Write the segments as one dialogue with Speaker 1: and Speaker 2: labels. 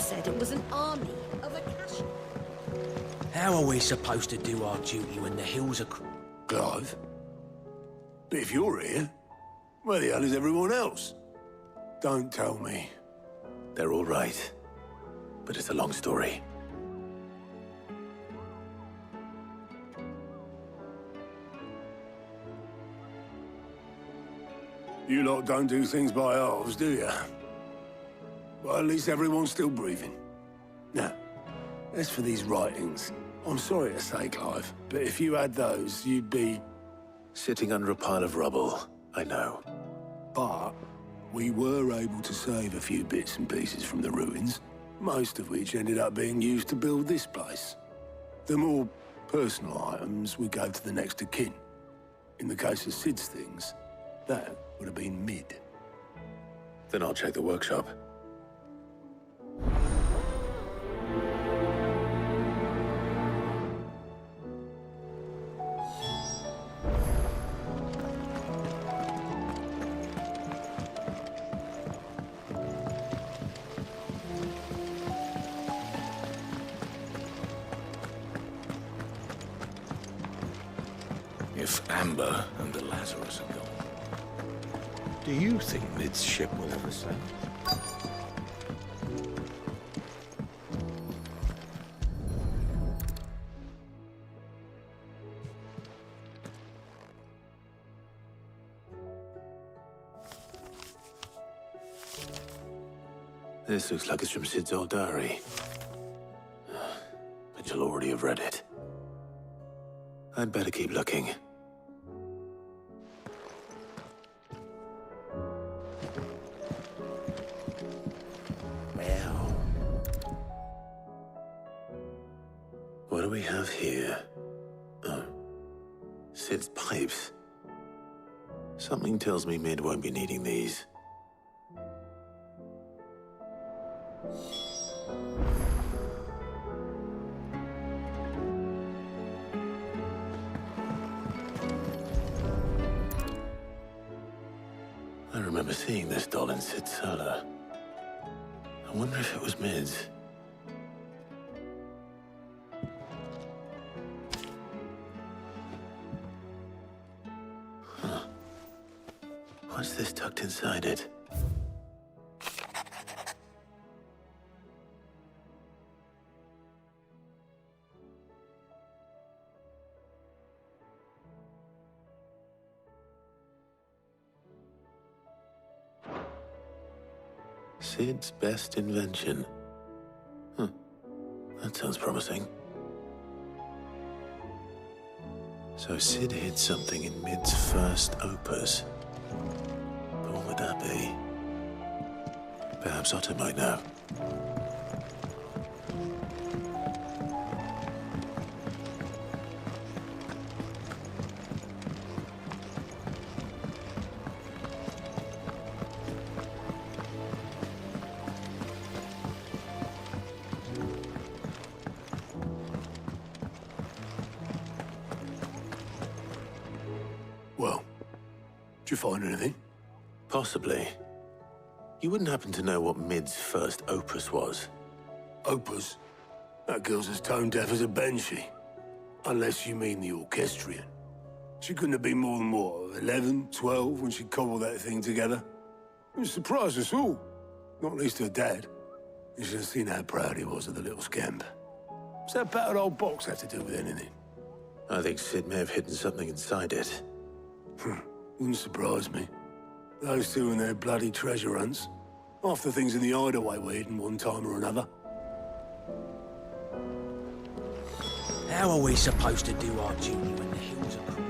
Speaker 1: said it was an army of Akasha.
Speaker 2: How are we supposed to do our duty when the hills are...
Speaker 3: Clive? But if you're here, where the hell is everyone else? Don't tell me.
Speaker 4: They're all right. But it's a long story.
Speaker 3: You lot don't do things by halves, do you? Well, at least everyone's still breathing. Now, as for these writings, I'm sorry to say, Clive, but if you had those, you'd be...
Speaker 4: Sitting under a pile of rubble, I know.
Speaker 3: But we were able to save a few bits and pieces from the ruins, most of which ended up being used to build this place. The more personal items we gave to the next of kin. In the case of Sid's things, that would have been mid.
Speaker 4: Then I'll check the workshop.
Speaker 5: If Amber and the Lazarus are gone, do you think Mid's ship will ever sail?
Speaker 4: This looks like it's from Sid's old diary. But you'll already have read it. I'd better keep looking.
Speaker 2: Well...
Speaker 4: What do we have here? Oh. Sid's pipes. Something tells me Mid won't be needing these. I remember seeing this doll in Sid's cellar. I wonder if it was Mid's. Huh. What's this tucked inside it? Sid's best invention. Huh. That sounds promising. So Sid hid something in Mid's first opus. But what would that be? Perhaps Otto might know.
Speaker 3: Well, did you find anything?
Speaker 4: Possibly. You wouldn't happen to know what Mid's first opus was?
Speaker 3: Opus? That girl's as tone-deaf as a banshee. Unless you mean the orchestrion. She couldn't have been more than, what, 11, 12 when she cobbled that thing together? It surprised us all. Not least her dad. You should have seen how proud he was of the little scamp. What's that battered old box have to do with anything?
Speaker 4: I think Sid may have hidden something inside it.
Speaker 3: Wouldn't surprise me. Those two and their bloody treasure hunts. Half the things in the hideaway were hidden one time or another.
Speaker 2: How are we supposed to do our duty when the hills are cruel?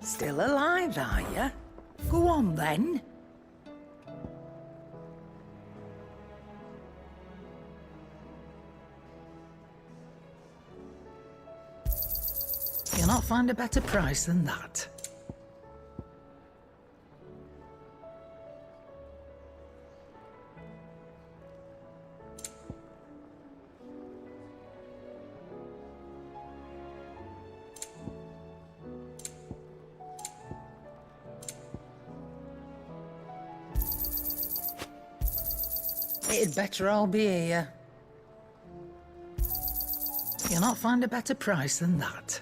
Speaker 6: Still alive, are you? Go on, then. You'll not find a better price than that. It'd better all be here. You'll not find a better price than that.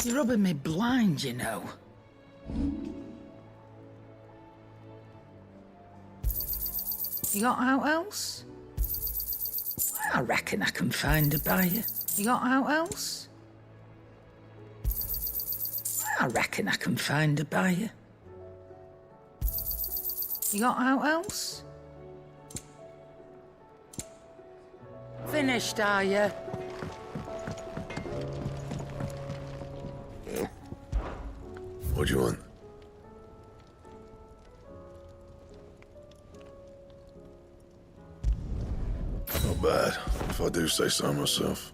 Speaker 6: You're rubbing me blind, you know. You got out else? I reckon I can find a buyer. You got out else? I reckon I can find a buyer. You got out else? Finished, are you?
Speaker 5: What do you want? Not bad, if I do say so myself.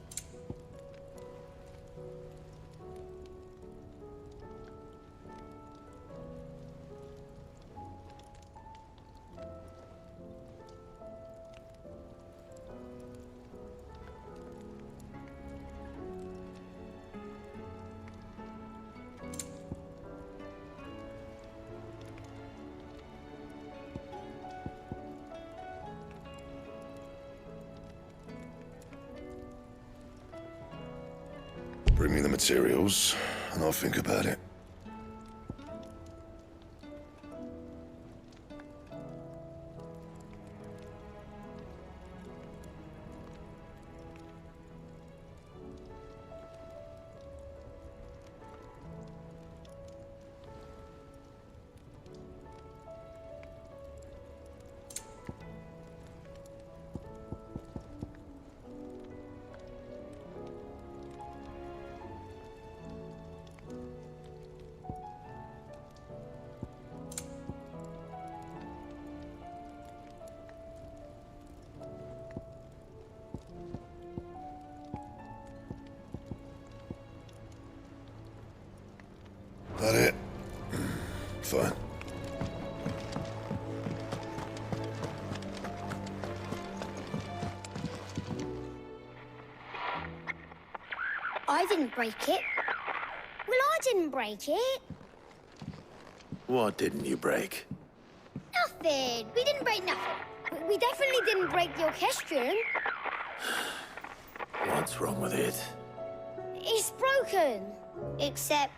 Speaker 5: Bring me the materials, and I'll think about it. That it? Fine.
Speaker 7: I didn't break it. Well, I didn't break it.
Speaker 4: What didn't you break?
Speaker 7: Nothing. We didn't break nothing. We definitely didn't break the orchestrion.
Speaker 4: What's wrong with it?
Speaker 7: It's broken. Except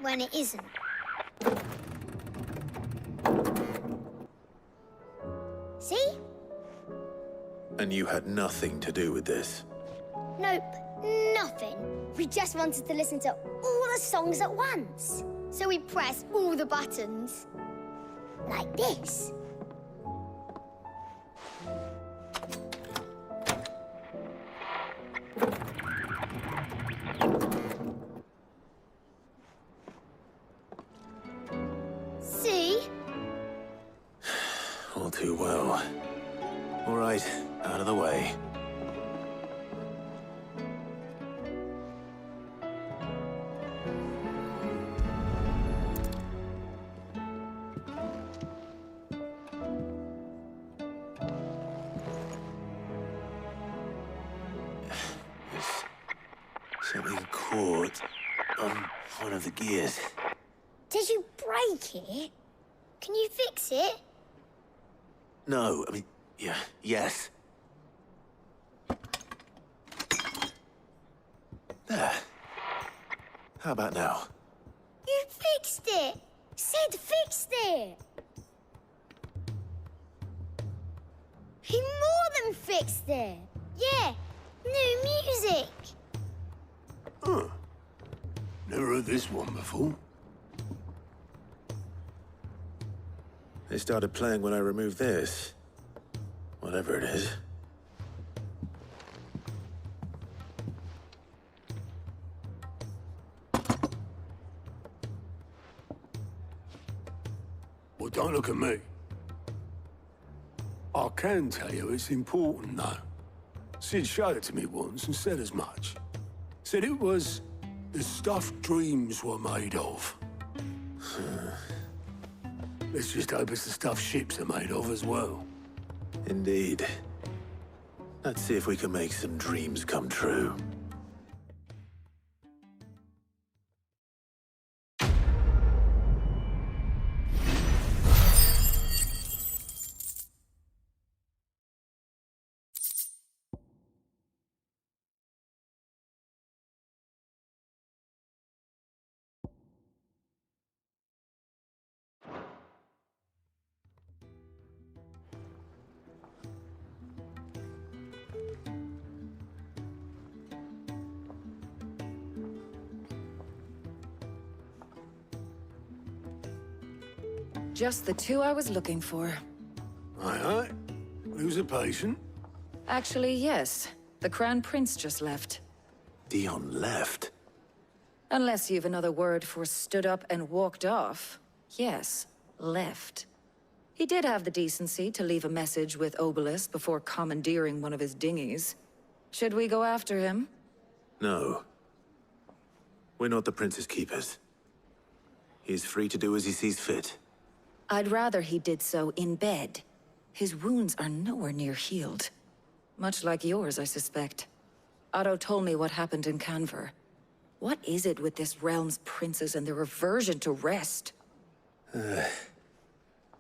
Speaker 7: when it isn't. See?
Speaker 4: And you had nothing to do with this?
Speaker 7: Nope, nothing. We just wanted to listen to all the songs at once. So we pressed all the buttons. Like this. See?
Speaker 4: All too well. All right, out of the way. Something caught on one of the gears.
Speaker 7: Did you break it? Can you fix it?
Speaker 4: No, I mean, yes. There. How about now?
Speaker 7: You fixed it! Sid fixed it! He more than fixed it! Yeah, new music!
Speaker 3: Huh. Never heard this one before.
Speaker 4: They started playing when I removed this. Whatever it is.
Speaker 3: Well, don't look at me. I can tell you it's important, though. Sid showed it to me once and said as much. Said it was the stuff dreams were made of. Let's just hope it's the stuff ships are made of as well.
Speaker 4: Indeed. Let's see if we can make some dreams come true.
Speaker 8: Just the two I was looking for.
Speaker 3: Aye, aye. Who's a patient?
Speaker 8: Actually, yes. The Crown Prince just left.
Speaker 4: Dion left.
Speaker 8: Unless you've another word for stood up and walked off. Yes, left. He did have the decency to leave a message with Obelisk before commandeering one of his dinghies. Should we go after him?
Speaker 4: No. We're not the Prince's keepers. He's free to do as he sees fit.
Speaker 8: I'd rather he did so in bed. His wounds are nowhere near healed. Much like yours, I suspect. Otto told me what happened in Canver. What is it with this realm's princes and their aversion to rest?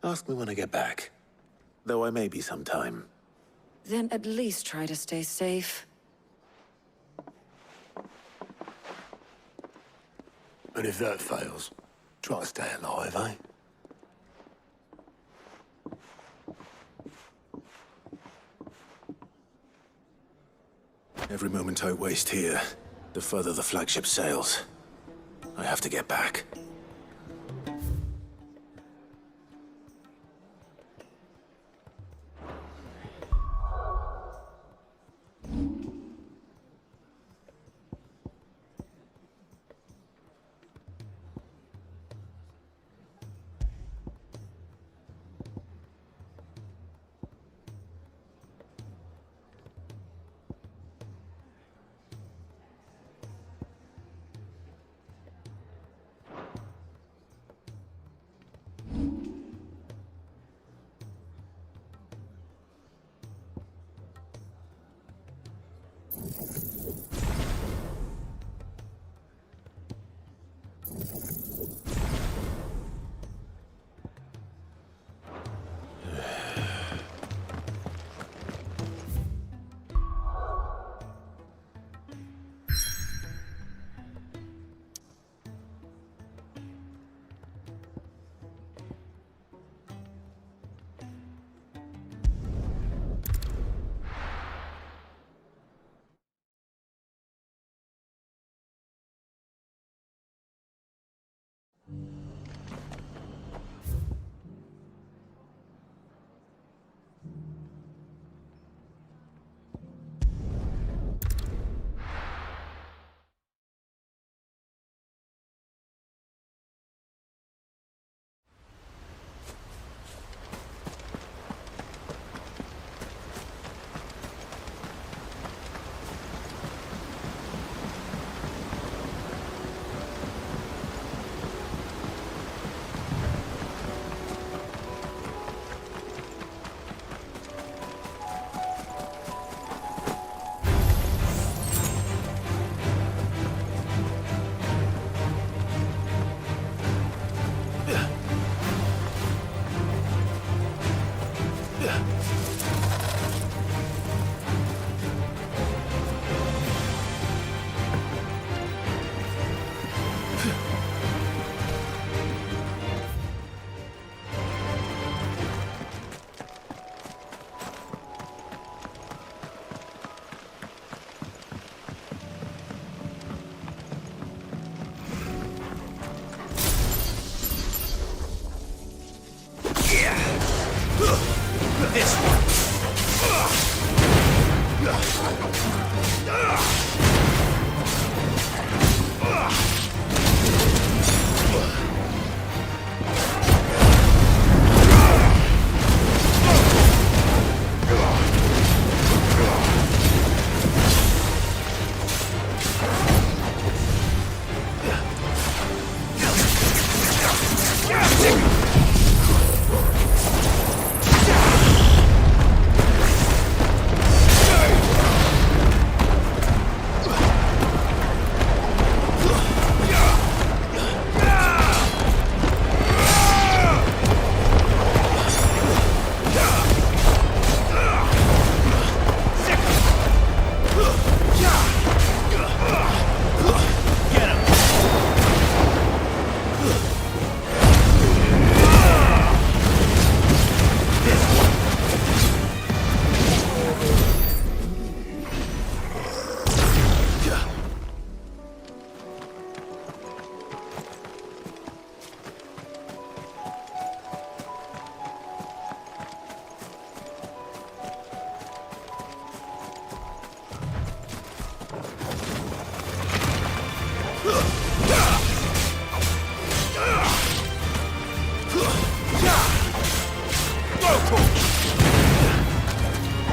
Speaker 4: Ask me when I get back. Though I may be some time.
Speaker 8: Then at least try to stay safe.
Speaker 3: And if that fails, try to stay alive, eh?
Speaker 4: Every moment I waste here, the further the flagship sails. I have to get back.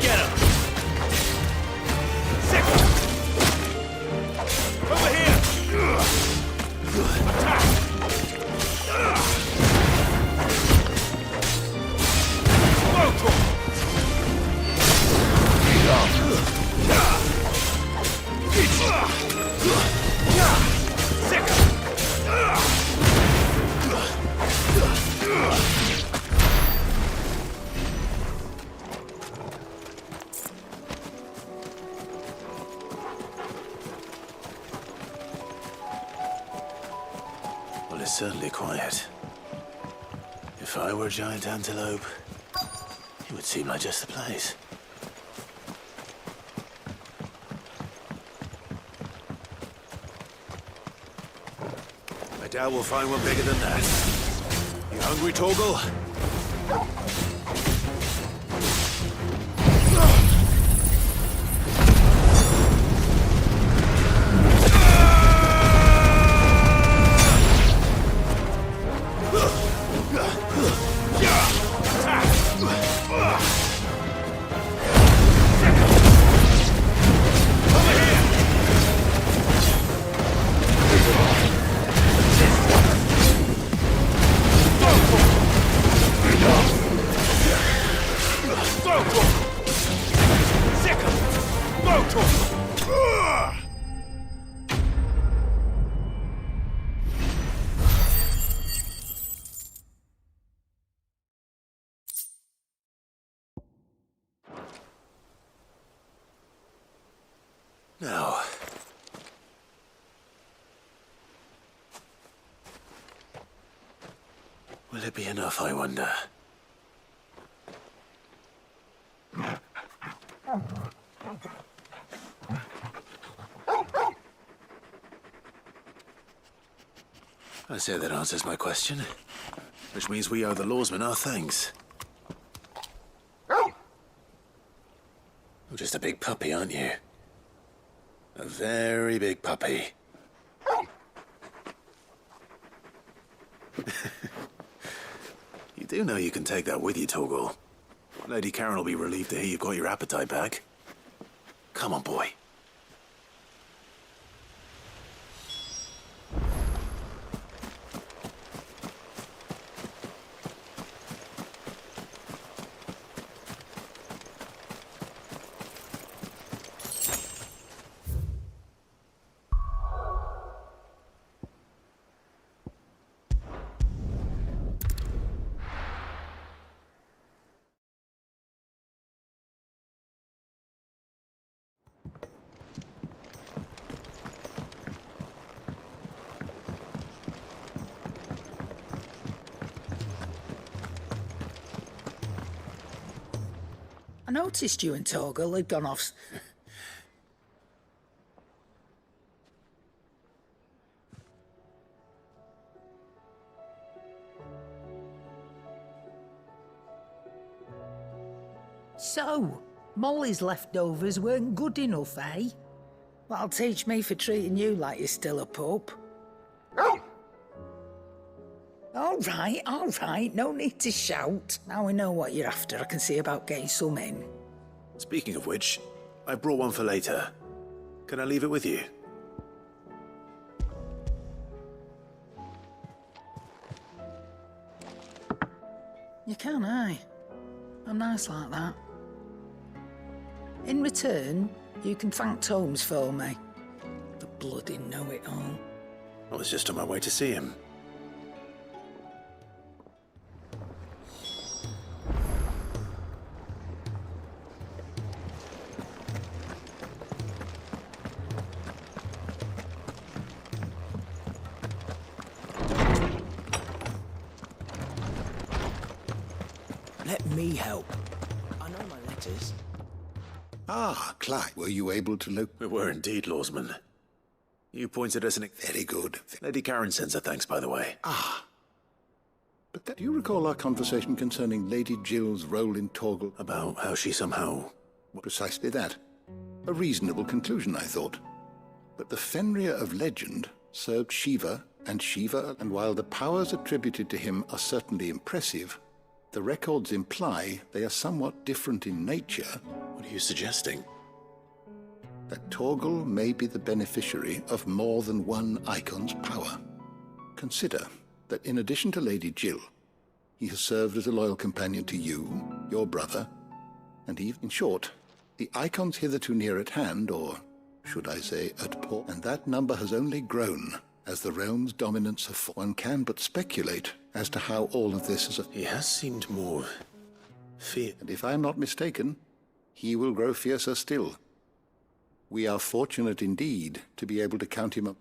Speaker 2: Get him! Second! Over here! Attack! Welcome! Second!
Speaker 4: Well, it's certainly quiet. If I were a giant antelope, it would seem like just the place. I doubt we'll find one bigger than that. You hungry, Torgal? Now, will it be enough, I wonder? I say that answers my question, which means we owe the lawsmen our thanks. You're just a big puppy, aren't you? A very big puppy. You do know you can take that with you, Torgal. Lady Karen will be relieved to hear you've got your appetite back. Come on, boy.
Speaker 6: I noticed you and Torgal had gone off. So, Molly's leftovers weren't good enough, eh? That'll teach me for treating you like you're still a pup. All right, no need to shout. Now we know what you're after, I can see about getting some in.
Speaker 4: Speaking of which, I brought one for later. Can I leave it with you?
Speaker 6: You can, aye. I'm nice like that. In return, you can thank Tomes for me. The bloody know-it-all.
Speaker 4: I was just on my way to see him.
Speaker 2: Let me help. I know my letters.
Speaker 5: Ah, Clyde, were you able to look?
Speaker 4: We were indeed, lawsman. You pointed us in a...
Speaker 5: Very good.
Speaker 4: Lady Karen sends her thanks, by the way.
Speaker 5: Ah. But do you recall our conversation concerning Lady Jill's role in Torgal?
Speaker 4: About how she somehow...
Speaker 5: Precisely that. A reasonable conclusion, I thought. But the Fenrir of legend
Speaker 9: served Shiva, and while the powers attributed to him are certainly impressive, the records imply they are somewhat different in nature.
Speaker 4: What are you suggesting?
Speaker 9: That Torgal may be the beneficiary of more than one icon's power. Consider that in addition to Lady Jill, he has served as a loyal companion to you, your brother, and even, in short, the icons hitherto near at hand, or should I say at port, and that number has only grown as the realm's dominance of one can but speculate as to how all of this is.
Speaker 4: He has seemed more
Speaker 9: And if I am not mistaken, he will grow fiercer still. We are fortunate indeed to be able to count him up.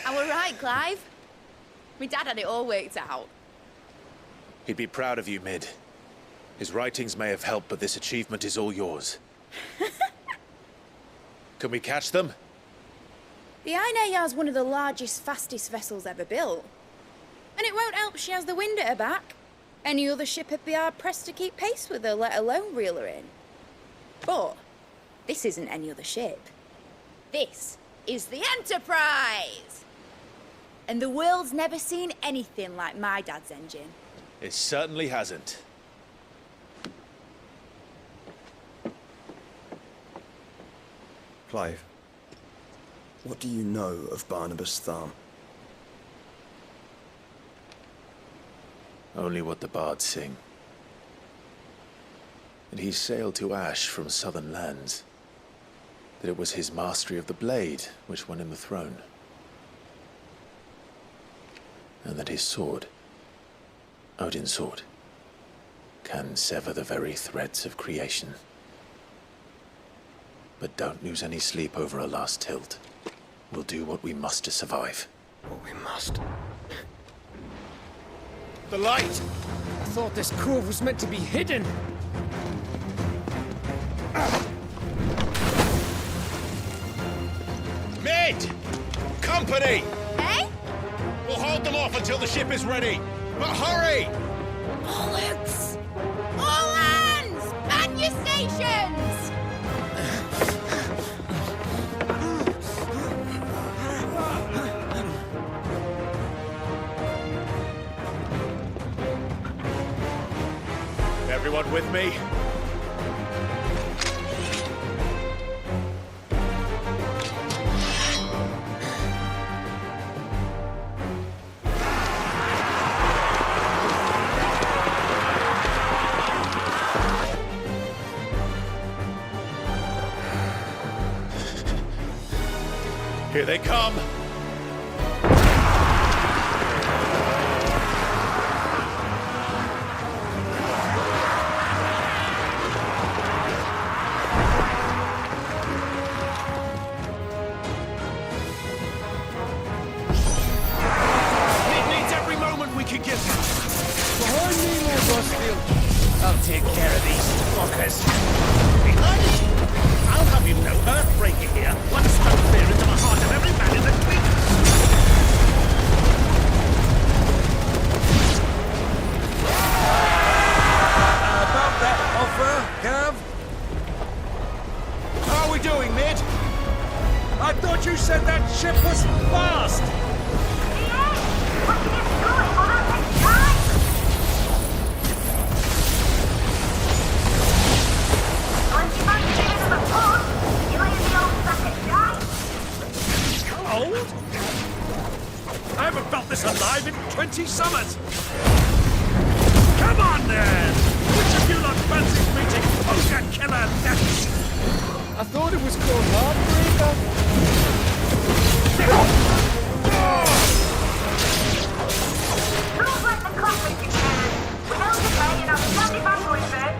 Speaker 1: I were right, Clive. My dad had it all worked out.
Speaker 2: He'd be proud of you, Mid. His writings may have helped, but this achievement is all yours. Can we catch them?
Speaker 10: The Ainayar's one of the largest, fastest vessels ever built. And it won't help she has the wind at her back. Any other ship would be hard-pressed to keep pace with her, let alone reel her in. But this isn't any other ship. This is the Enterprise! And the world's never seen anything like my dad's engine.
Speaker 2: It certainly hasn't.
Speaker 11: Clive, what do you know of Barnabas Thumb?
Speaker 2: Only what the bards sing. That he sailed to Ash from southern lands. That it was his mastery of the blade which won him the throne. And that his sword, Odin's sword, can sever the very threads of creation. But don't lose any sleep over a last tilt. We'll do what we must to survive.
Speaker 11: What we must.
Speaker 2: The light!
Speaker 12: I thought this cove was meant to be hidden.
Speaker 2: Mid! Company!
Speaker 10: Eh?
Speaker 2: We'll hold them off until the ship is ready. But hurry!
Speaker 10: Bollocks! All hands! Man your stations!
Speaker 2: Everyone with me? Here they come!
Speaker 12: Behind me, Lord Rosfield. I'll take care of these fuckers.
Speaker 5: Behind! I'll have you know, Earthbreaker here. One stone clear into the heart of every man in the Queen
Speaker 12: are we doing, Mid? I thought you said that ship was fast! Cold? I haven't felt this alive in 20 summers! Come on then! Which of you lot fancies meeting Ogre Killer next? I thought it was called Heartbreaker.
Speaker 13: Rules like the classic, you can. We know the play and I'll stand if I'm going first.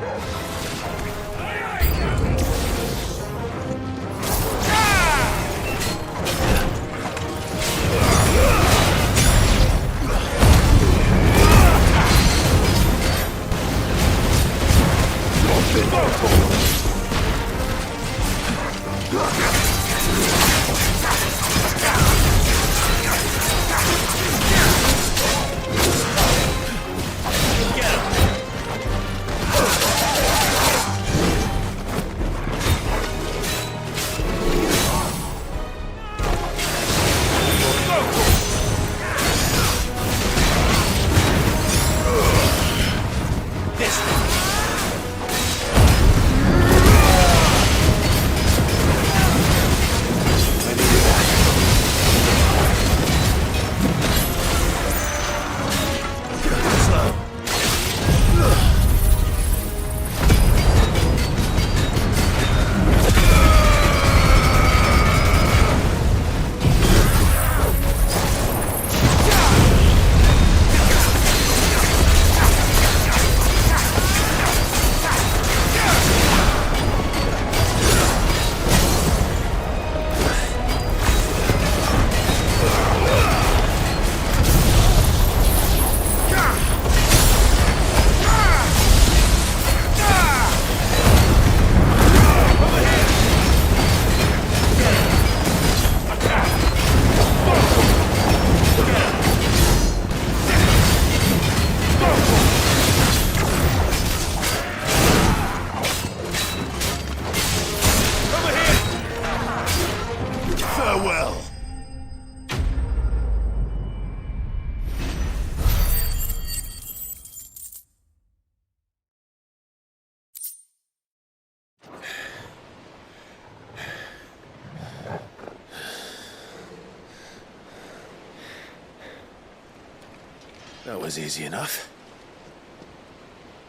Speaker 2: That was easy enough.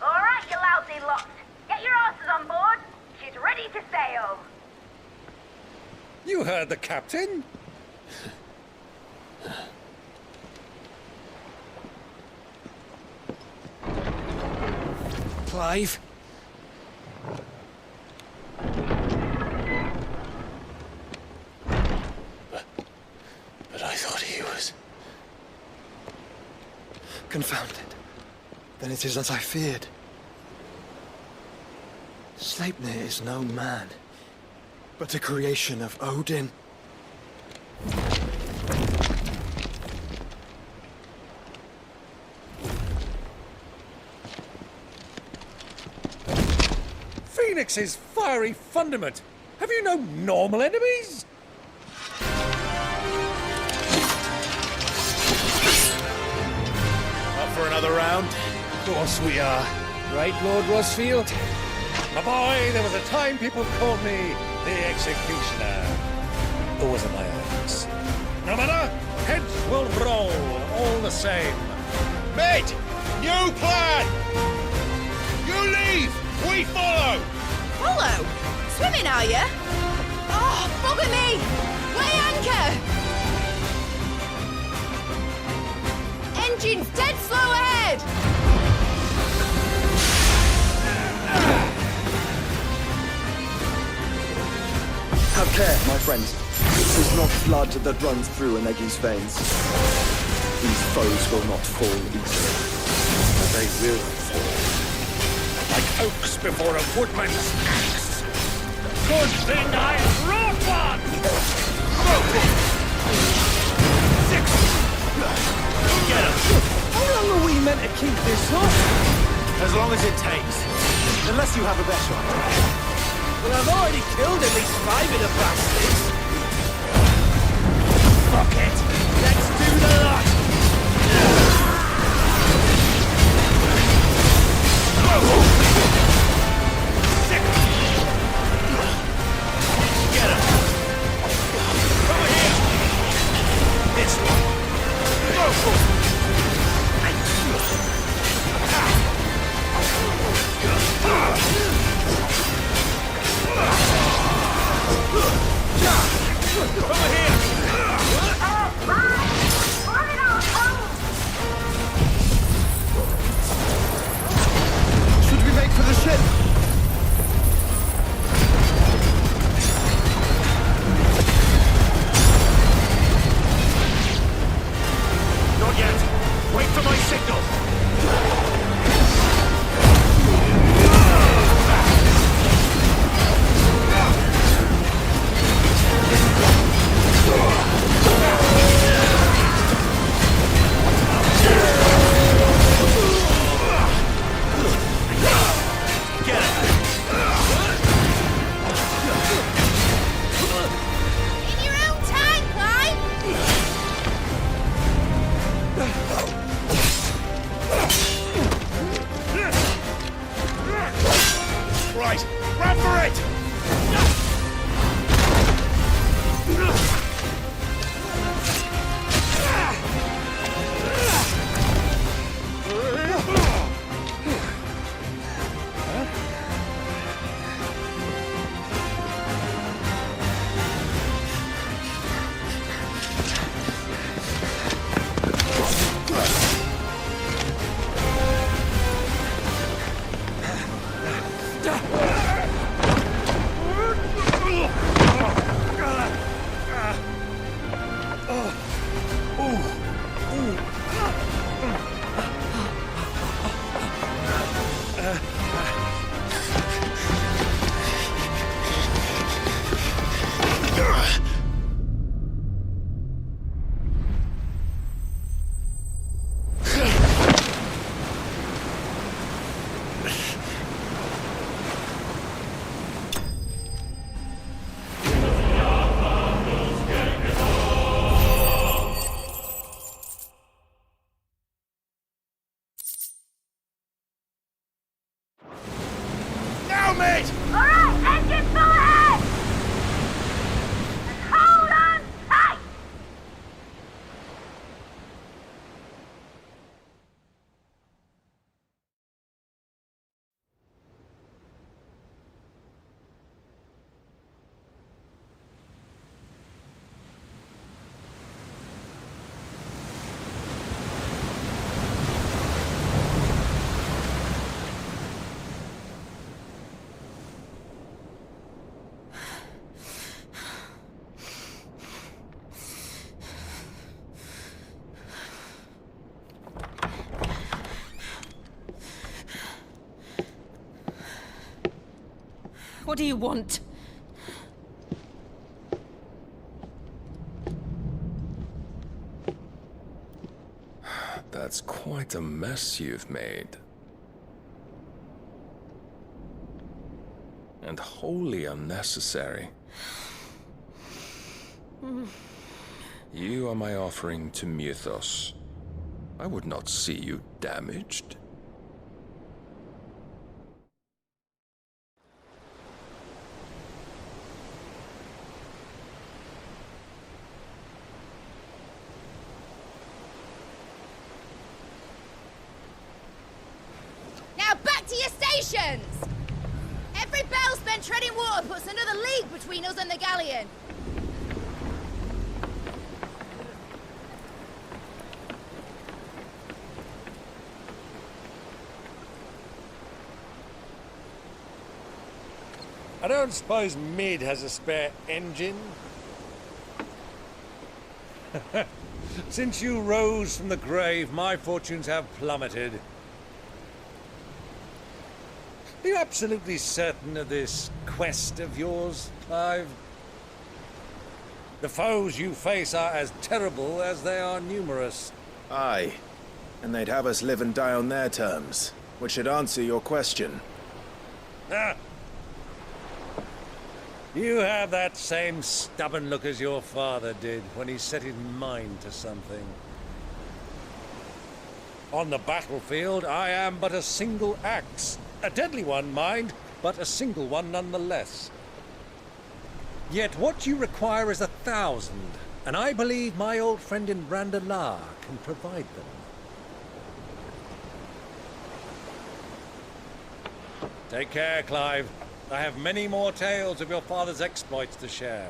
Speaker 13: All right, you lousy lot. Get your asses on board. She's ready to sail.
Speaker 12: You heard the captain. Clive?
Speaker 2: But I thought he was...
Speaker 11: Confounded. Then it is as I feared. Sleipnir is no man, but a creation of Odin.
Speaker 12: Phoenix's fiery fundament. Have you no normal enemies?
Speaker 2: Up for another round?
Speaker 12: Of course we are. Right, Lord Rosfield? My boy, there was a time people called me the Executioner. Those are my hands. No matter, heads will roll all the same.
Speaker 5: Mate! New plan! You leave! We follow!
Speaker 1: Follow? Swimming, are you? Oh, bugger me! Weigh anchor! Engine's dead slow ahead!
Speaker 11: Have care, my friends. This is not blood that runs through an Eggie's veins. These foes will not fall easily.
Speaker 12: But they will fall. Like oaks before a woodman's axe. Good thing I brought one! Six! Get him!
Speaker 14: How long are we meant to keep this up?
Speaker 2: As long as it takes. Unless you have a better idea.
Speaker 14: Well, I've already killed at least 5 of the bastards. Fuck it! Let's do the lot! Get him! Over here! This one! Go for it! Over here!
Speaker 11: Should we make for the ship?
Speaker 12: Not yet. Wait for my signal.
Speaker 10: In your own time, Clive!
Speaker 12: Right, run for it! Now, mate!
Speaker 13: Alright, engine full ahead! And hold on tight!
Speaker 6: What do you want?
Speaker 15: That's quite a mess you've made. And wholly unnecessary. You are my offering to Mythos. I would not see you damaged.
Speaker 10: Now back to your stations! Every bell spent treading water puts another league between us and the galleon.
Speaker 12: I don't suppose Mid has a spare engine? Since you rose from the grave, my fortunes have plummeted. Are you absolutely certain of this quest of yours, Clive? The foes you face are as terrible as they are numerous.
Speaker 2: Aye. And they'd have us live and die on their terms, which should answer your question.
Speaker 12: Ah! You have that same stubborn look as your father did when he set his mind to something. On the battlefield, I am but a single axe. A deadly one, mind, but a single one nonetheless. Yet what you require is 1,000, and I believe my old friend in Brandalar can provide them. Take care, Clive. I have many more tales of your father's exploits to share.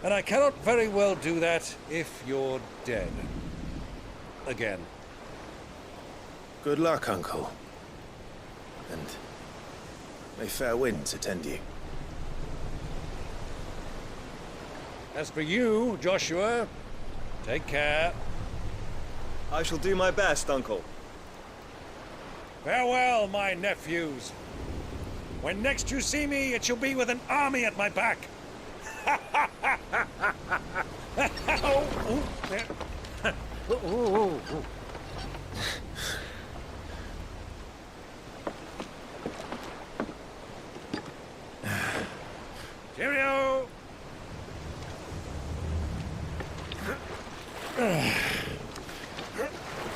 Speaker 12: And I cannot very well do that if you're dead. Again.
Speaker 2: Good luck, Uncle. And may fair winds attend you.
Speaker 12: As for you, Joshua, take care.
Speaker 11: I shall do my best, Uncle.
Speaker 12: Farewell, my nephews. When next you see me, it shall be with an army at my back. Cheerio!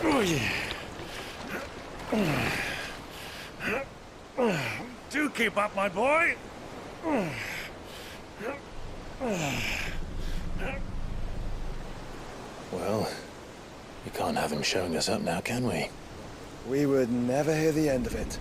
Speaker 12: Oh, yeah. Do keep up, my boy.
Speaker 2: Well, we can't have him showing us up now, can we?
Speaker 11: We would never hear the end of it.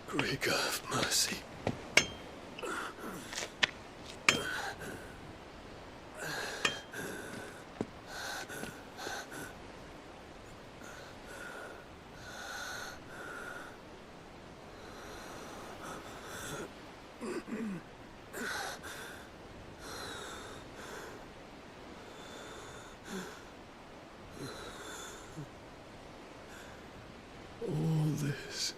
Speaker 4: Great God of mercy. All this.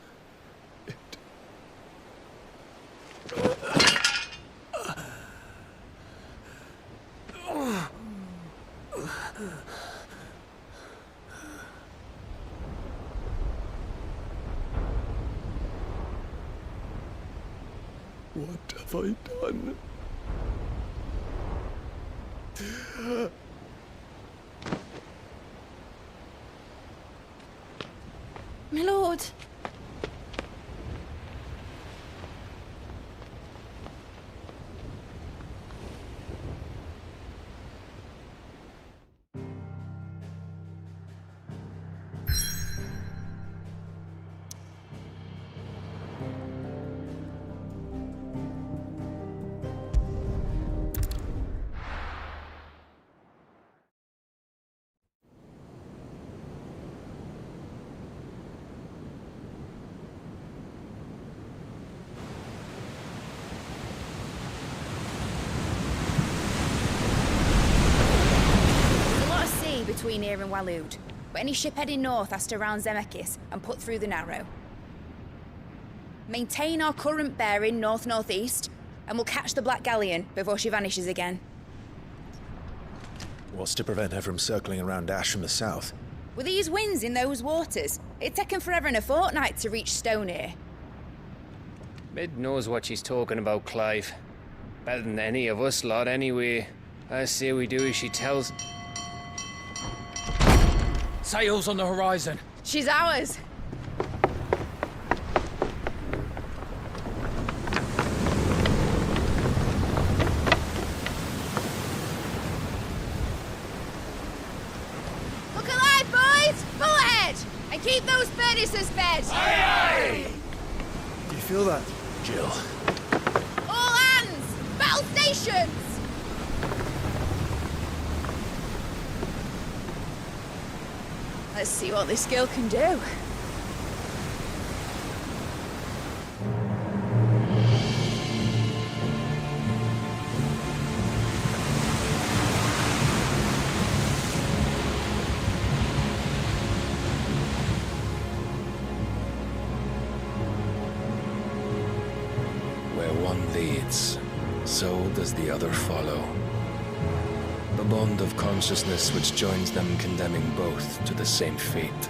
Speaker 4: What have I done?
Speaker 10: My lord. Between here and Waloed, but any ship heading north has to round Zemeckis and put through the Narrow. Maintain our current bearing north-northeast, and we'll catch the Black Galleon before she vanishes again.
Speaker 2: What's to prevent her from circling around Ash from the south?
Speaker 10: With these winds in those waters, it'd taken forever and a fortnight to reach Stonehere.
Speaker 16: Mid knows what she's talking about, Clive. Better than any of us lot, anyway. I say we do as she tells.
Speaker 14: Sails on the horizon.
Speaker 10: She's ours. Look alive, boys! Pull ahead! And keep those furnaces fed!
Speaker 14: Aye, aye!
Speaker 11: Do you feel that?
Speaker 2: Jill.
Speaker 10: All hands! Battle stations! Let's see what this girl can do.
Speaker 15: leads, so does the other follow. The bond of consciousness which joins them condemning both to the same fate.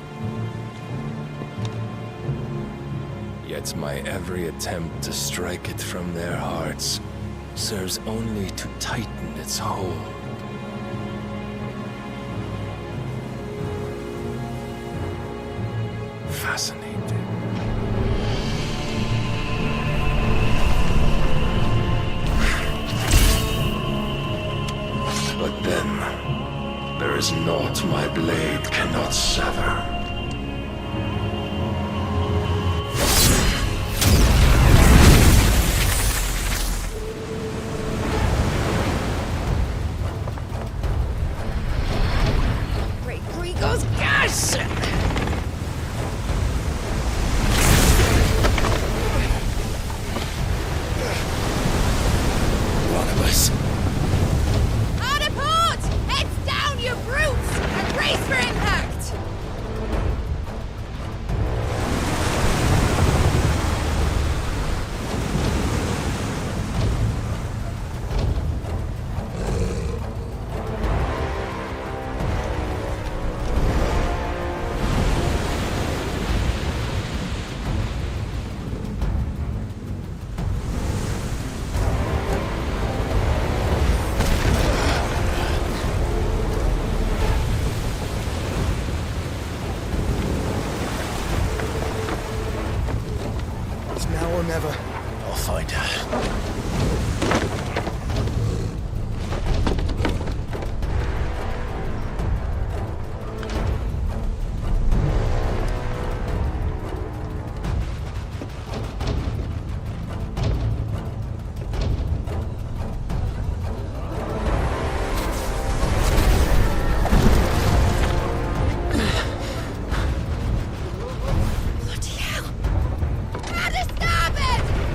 Speaker 15: Yet my every attempt to strike it from their hearts serves only to tighten its hold. Fascinating. But then, there is naught my blade cannot sever.
Speaker 4: I'll find her.
Speaker 10: How to stop it!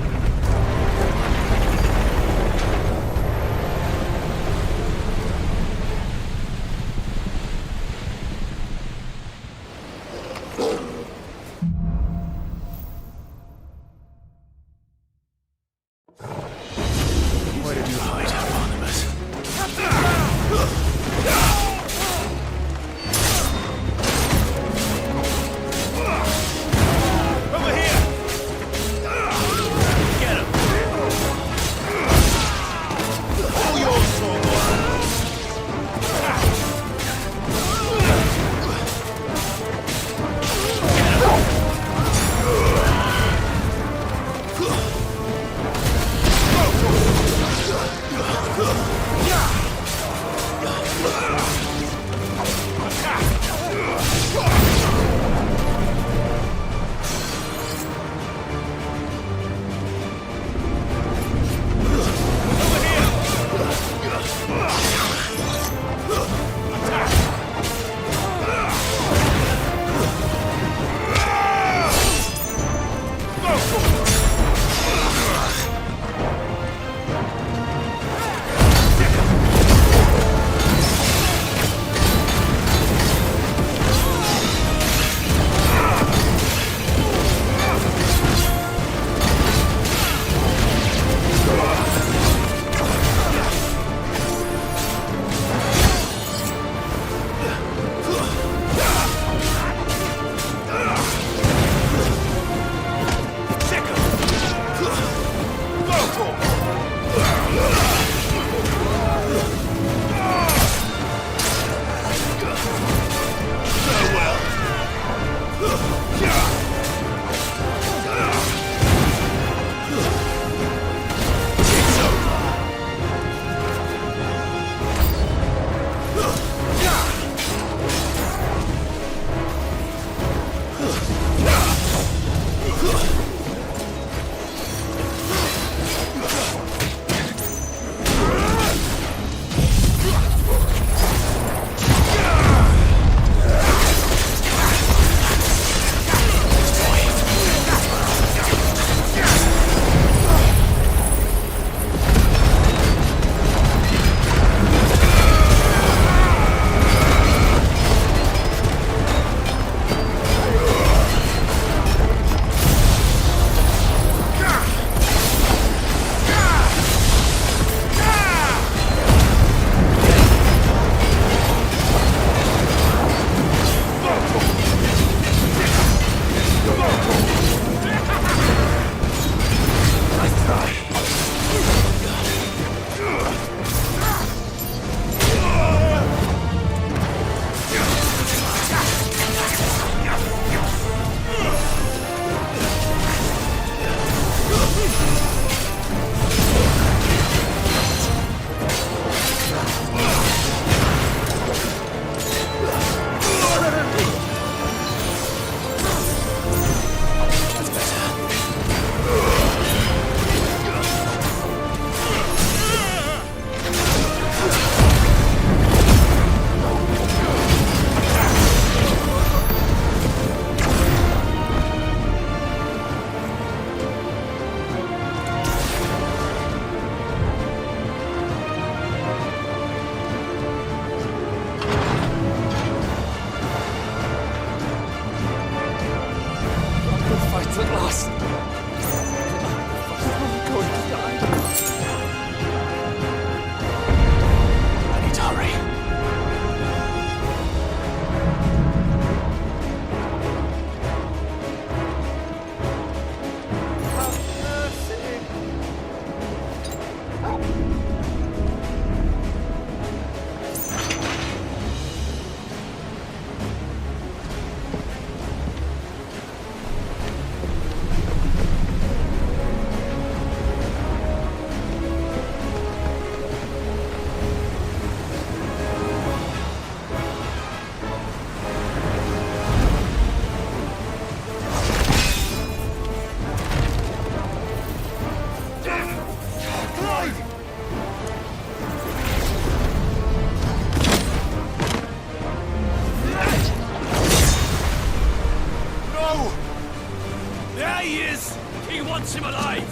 Speaker 5: wants him alive!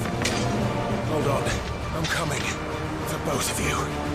Speaker 12: Hold on. I'm coming. For both of you.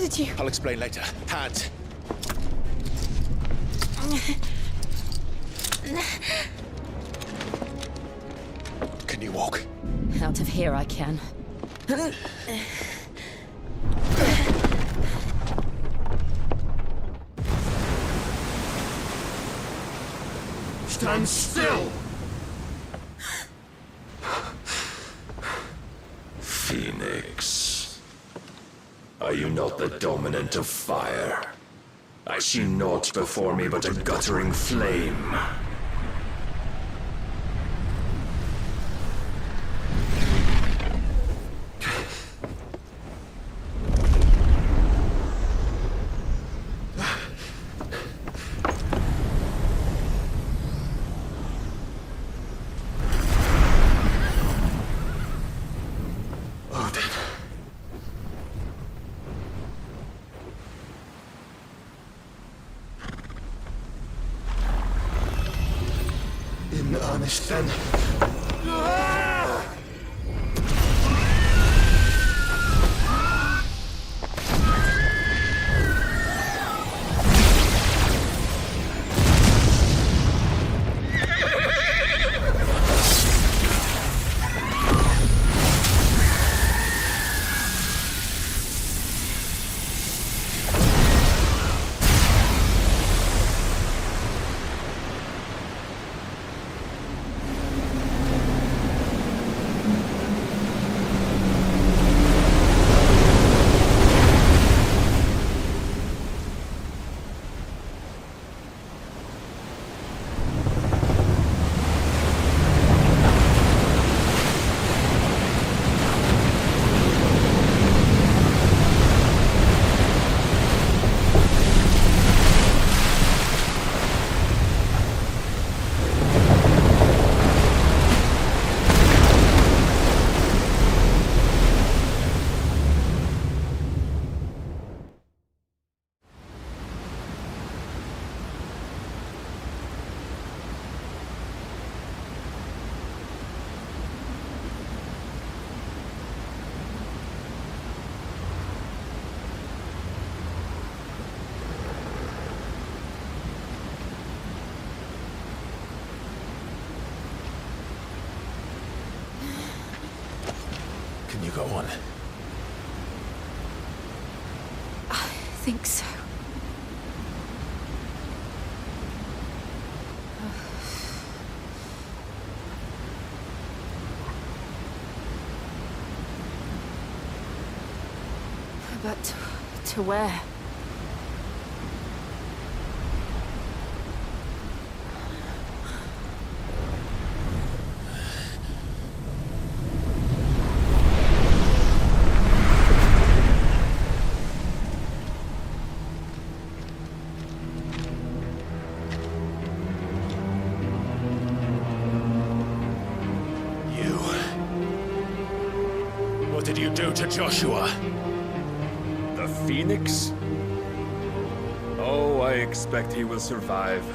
Speaker 10: did you...
Speaker 2: I'll explain later. Hands. Can you walk?
Speaker 8: Out of here I can.
Speaker 3: Stand still!
Speaker 15: Phoenix. Are you not the dominant of fire? I see naught before me but a guttering flame.
Speaker 3: In earnest, then.
Speaker 2: Can you go on?
Speaker 10: I think so. But to where?
Speaker 2: What did you do to Joshua?
Speaker 17: The Phoenix? Oh, I expect he will survive.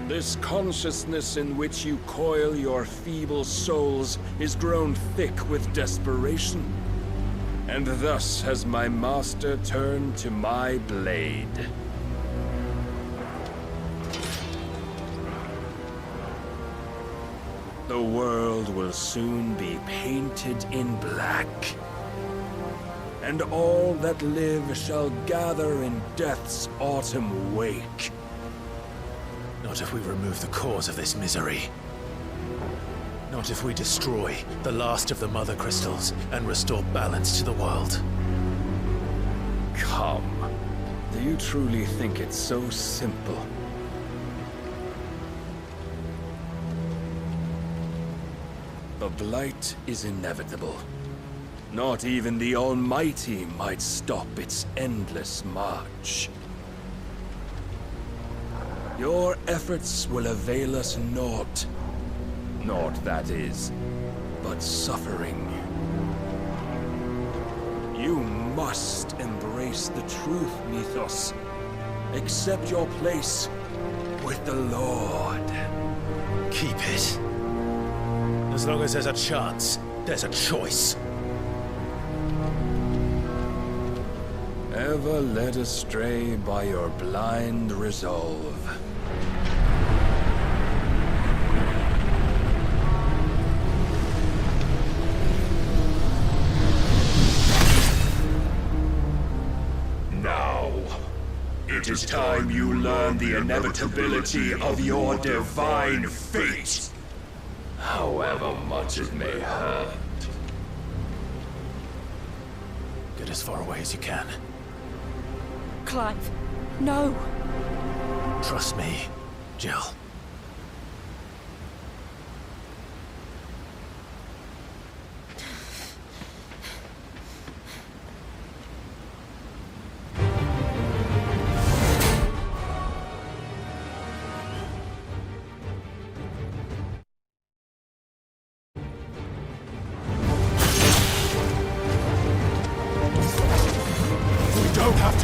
Speaker 17: This consciousness in which you coil your feeble souls is grown thick with desperation. And thus has my master turned to my blade. The world will soon be painted in black. And all that live shall gather in death's autumn wake.
Speaker 2: Not if we remove the cause of this misery. Not if we destroy the last of the Mother Crystals and restore balance to the world.
Speaker 17: Come. Do you truly think it's so simple? The Blight is inevitable. Not even the Almighty might stop its endless march. Your efforts will avail us naught. Naught, that is, but suffering. You must embrace the truth, Mythos. Accept your place with the Lord.
Speaker 2: Keep it. As long as there's a chance, there's a choice.
Speaker 17: never led astray by your blind resolve.
Speaker 15: Now, it is time you learn the inevitability of your divine fate, however much it may hurt.
Speaker 2: Get as far away as you can.
Speaker 1: Clive, no.
Speaker 2: Trust me, Jill.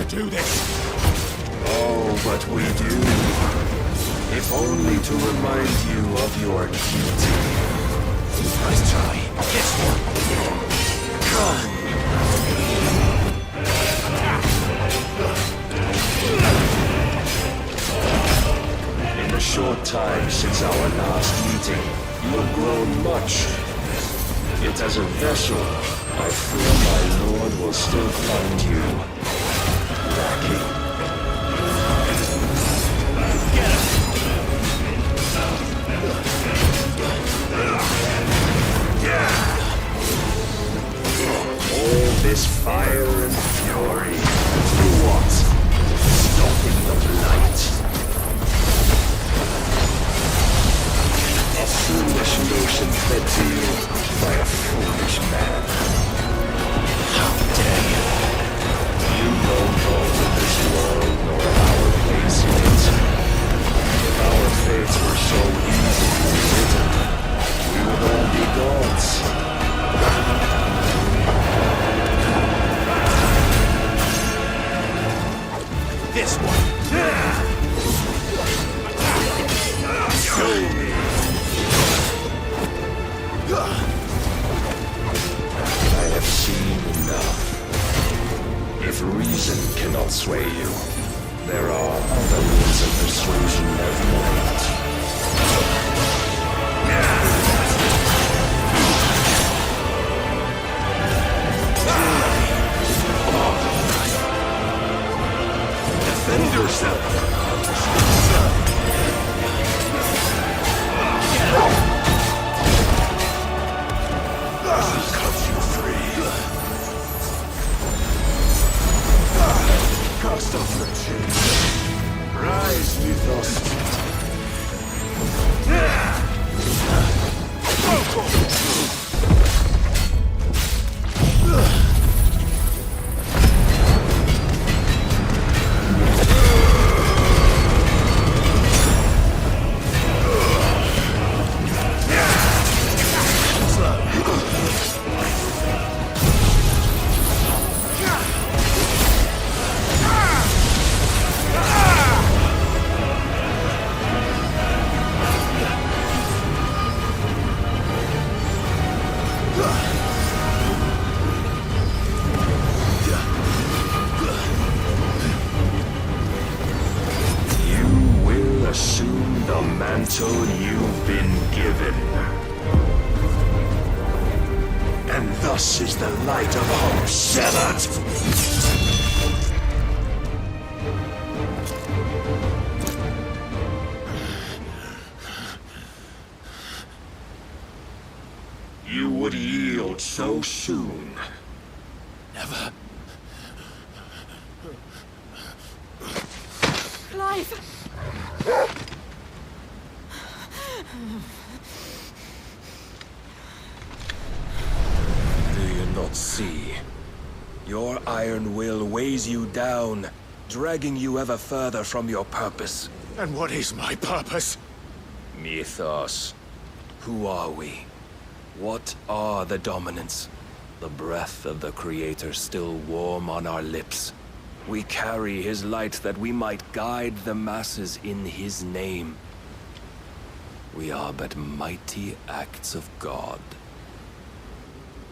Speaker 15: Do this. Oh, but we do. If only to remind you of your duty.
Speaker 2: Nice try. This one.
Speaker 15: In the short time since our last meeting, you have grown much. Yet as a vessel, I fear my lord will still find you lacking. All this fire and fury, for what? Stopping the blight. A foolish notion fed to you by a foolish man. How dare you? You don't know of this world nor of our place in it. If our fates were so easily written, we would all be gods.
Speaker 2: This one.
Speaker 15: Show me. I have seen enough. If reason cannot sway you, there are other means of persuasion that might. Defend yourself! Cut you free. Cast off your chains. Rise, Mythos. You've been given. And thus is the light of hope severed. You would yield so soon.
Speaker 2: Never.
Speaker 1: Clive!
Speaker 17: Do you not see? Your iron will weighs you down, dragging you ever further from your purpose.
Speaker 2: And what is my purpose?
Speaker 17: Mythos. Who are we? What are the dominants? The breath of the Creator still warm on our lips. We carry his light that we might guide the masses in his name. We are but mighty acts of God.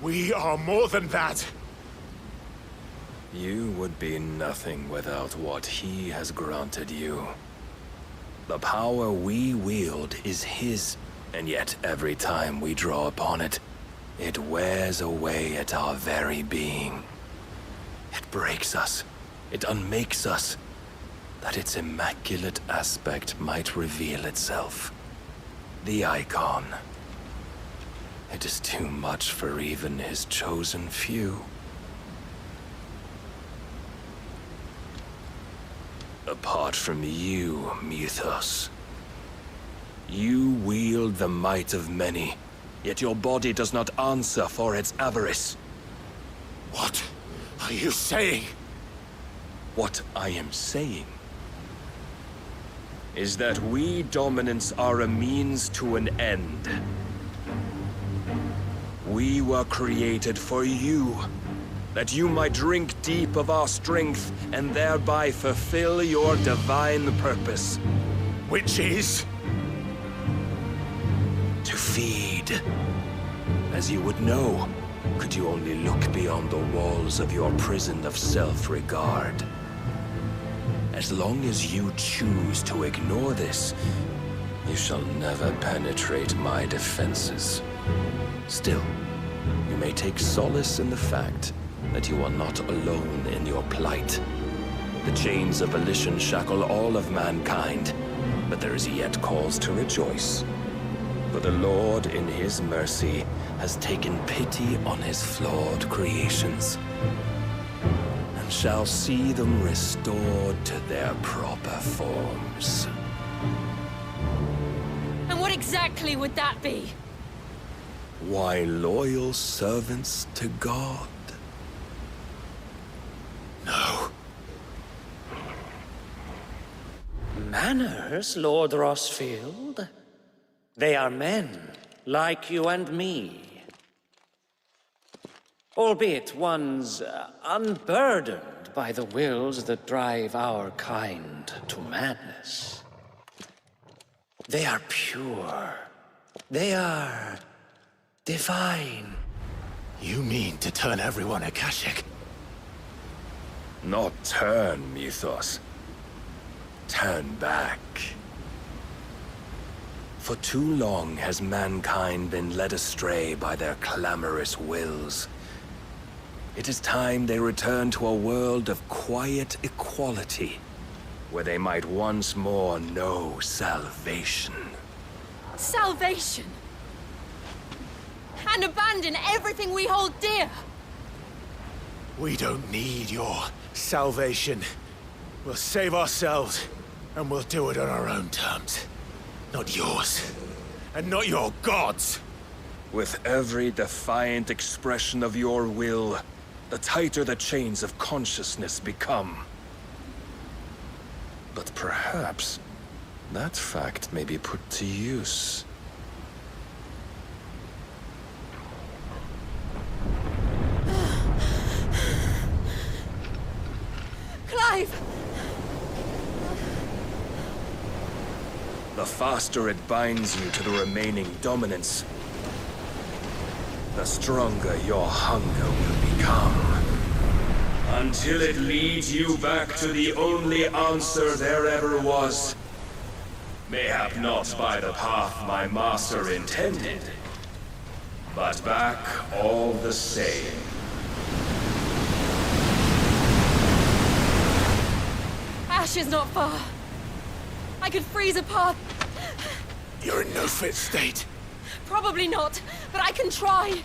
Speaker 2: We are more than that.
Speaker 17: You would be nothing without what he has granted you. The power we wield is his, and yet every time we draw upon it, it wears away at our very being. It breaks us. It unmakes us, that its immaculate aspect might reveal itself. The icon. It is too much for even his chosen few. Apart from you, Mythos. You wield the might of many, yet your body does not answer for its avarice.
Speaker 3: What are you saying?
Speaker 17: What I am saying is that we dominants are a means to an end. We were created for you, that you might drink deep of our strength and thereby fulfill your divine purpose.
Speaker 3: Which is?
Speaker 17: To feed. As you would know, could you only look beyond the walls of your prison of self-regard. As long as you choose to ignore this, you shall never penetrate my defenses. Still, you may take solace in the fact that you are not alone in your plight. The chains of volition shackle all of mankind, but there is yet cause to rejoice. For the Lord, in his mercy, has taken pity on his flawed creations, and shall see them restored to their proper forms.
Speaker 1: And what exactly would that be?
Speaker 17: Why, loyal servants to God. No.
Speaker 15: Manners, Lord Rossfield? They are men, like you and me. Albeit one's unburdened by the wills that drive our kind to madness. They are pure. They are divine.
Speaker 2: You mean to turn everyone Akashic?
Speaker 17: Not turn, Mythos. Turn back. For too long has mankind been led astray by their clamorous wills. It is time they return to a world of quiet equality, where they might once more know salvation.
Speaker 1: Salvation? And abandon everything we hold dear?
Speaker 2: We don't need your salvation. We'll save ourselves, and we'll do it on our own terms. Not yours. And not your gods!
Speaker 17: With every defiant expression of your will, the tighter the chains of consciousness become. But perhaps that fact may be put to use.
Speaker 1: Clive!
Speaker 17: The faster it binds you to the remaining dominance, the stronger your hunger will become. Until it leads you back to the only answer there ever was. Mayhap not by the path my master intended, but back all the same.
Speaker 1: Ash is not far. I could freeze a path.
Speaker 2: You're in no fit state.
Speaker 1: Probably not, but I can try.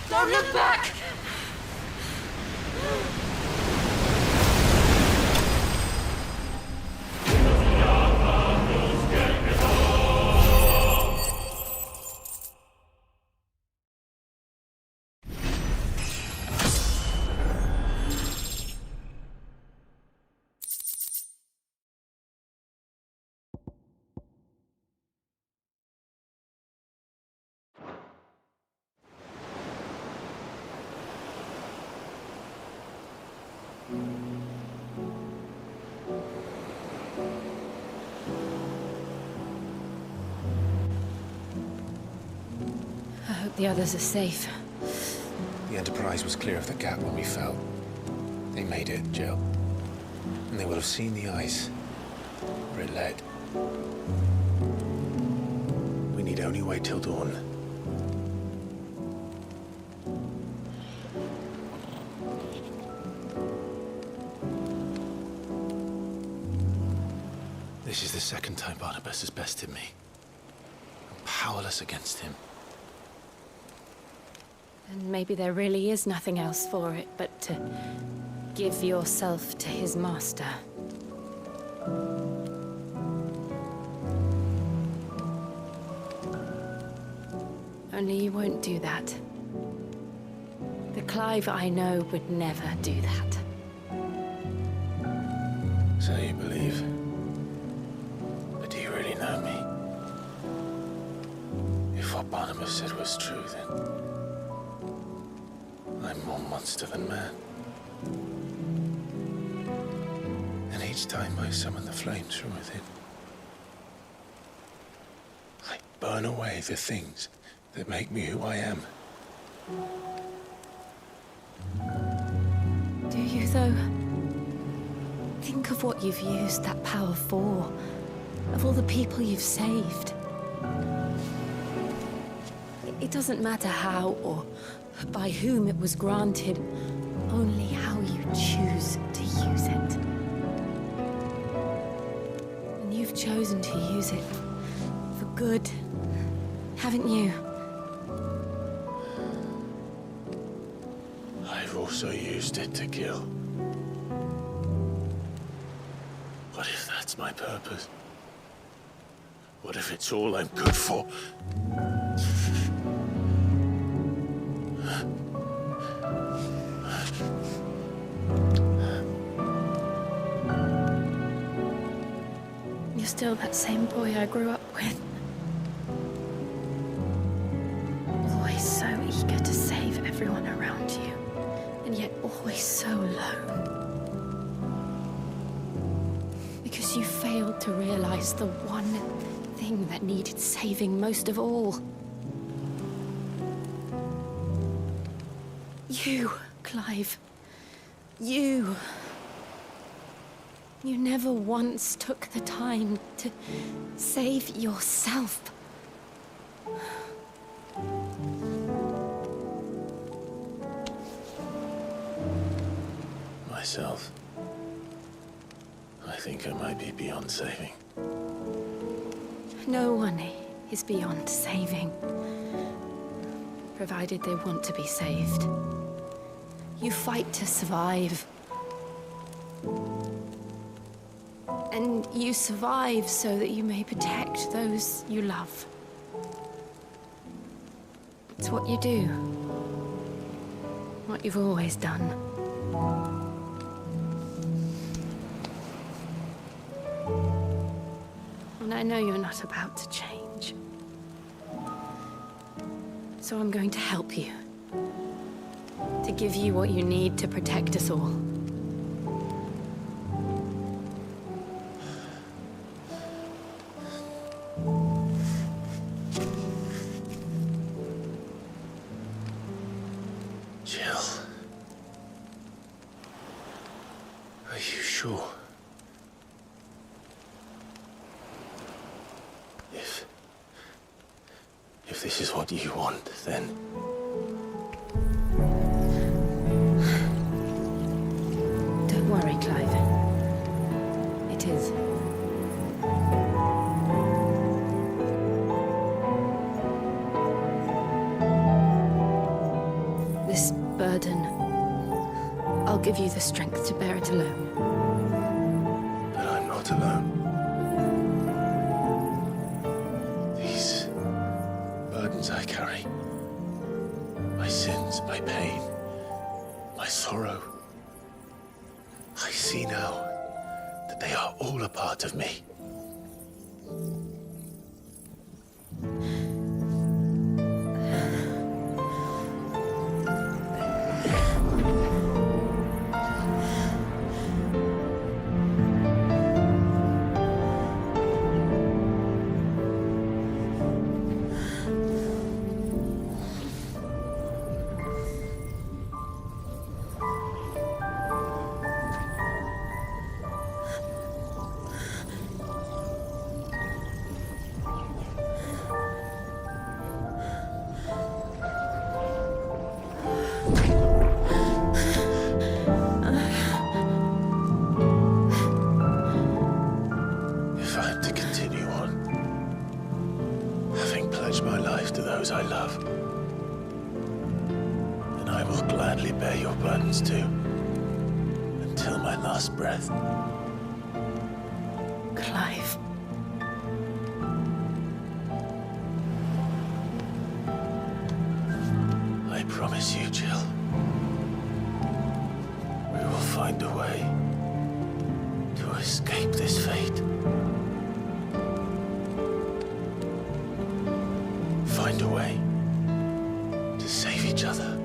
Speaker 1: Don't look back!
Speaker 10: hope the others are safe.
Speaker 4: The Enterprise was clear of the gap when we fell. They made it, Jill. And they will have seen the ice where it led. We need only wait till dawn. This is the second time Barnabas has bested me. I'm powerless against him.
Speaker 10: And maybe there really is nothing else for it but to give yourself to his master. Only you won't do that. The Clive I know would never do that.
Speaker 4: So you believe? But do you really know me? If what Barnabas said was true, then I'm more monster than man. And each time I summon the flames from within, I burn away the things that make me who I am.
Speaker 10: Do you, though? Think of what you've used that power for. Of all the people you've saved. It doesn't matter how or by whom it was granted, only how you choose to use it. And you've chosen to use it for good, haven't you?
Speaker 4: I've also used it to kill. What if that's my purpose? What if it's all I'm good for?
Speaker 10: You're still that same boy I grew up with. Always so eager to save everyone around you, and yet always so lone. Because you failed to realize the one thing that needed saving most of all. You, Clive. You. You never once took the time to save yourself.
Speaker 4: Myself. I think I might be beyond saving.
Speaker 10: No one is beyond saving, provided they want to be saved. You fight to survive. And you survive so that you may protect those you love. It's what you do. What you've always done. And I know you're not about to change. So I'm going to help you. To give you what you need to protect us all.
Speaker 4: Jill. Are you sure? If this is what you want, then...
Speaker 10: Don't worry, Clive. It is. This burden, I'll give you the strength to bear it alone.
Speaker 4: But I'm not alone. These burdens I carry, my sins, my pain, my sorrow, I see now that they are all a part of me. pledge my life to those I love. And I will gladly bear your burdens too, until my last breath.
Speaker 10: Clive.
Speaker 4: I promise you, Jill, we will find a way to escape this fate. Find a way to save each other.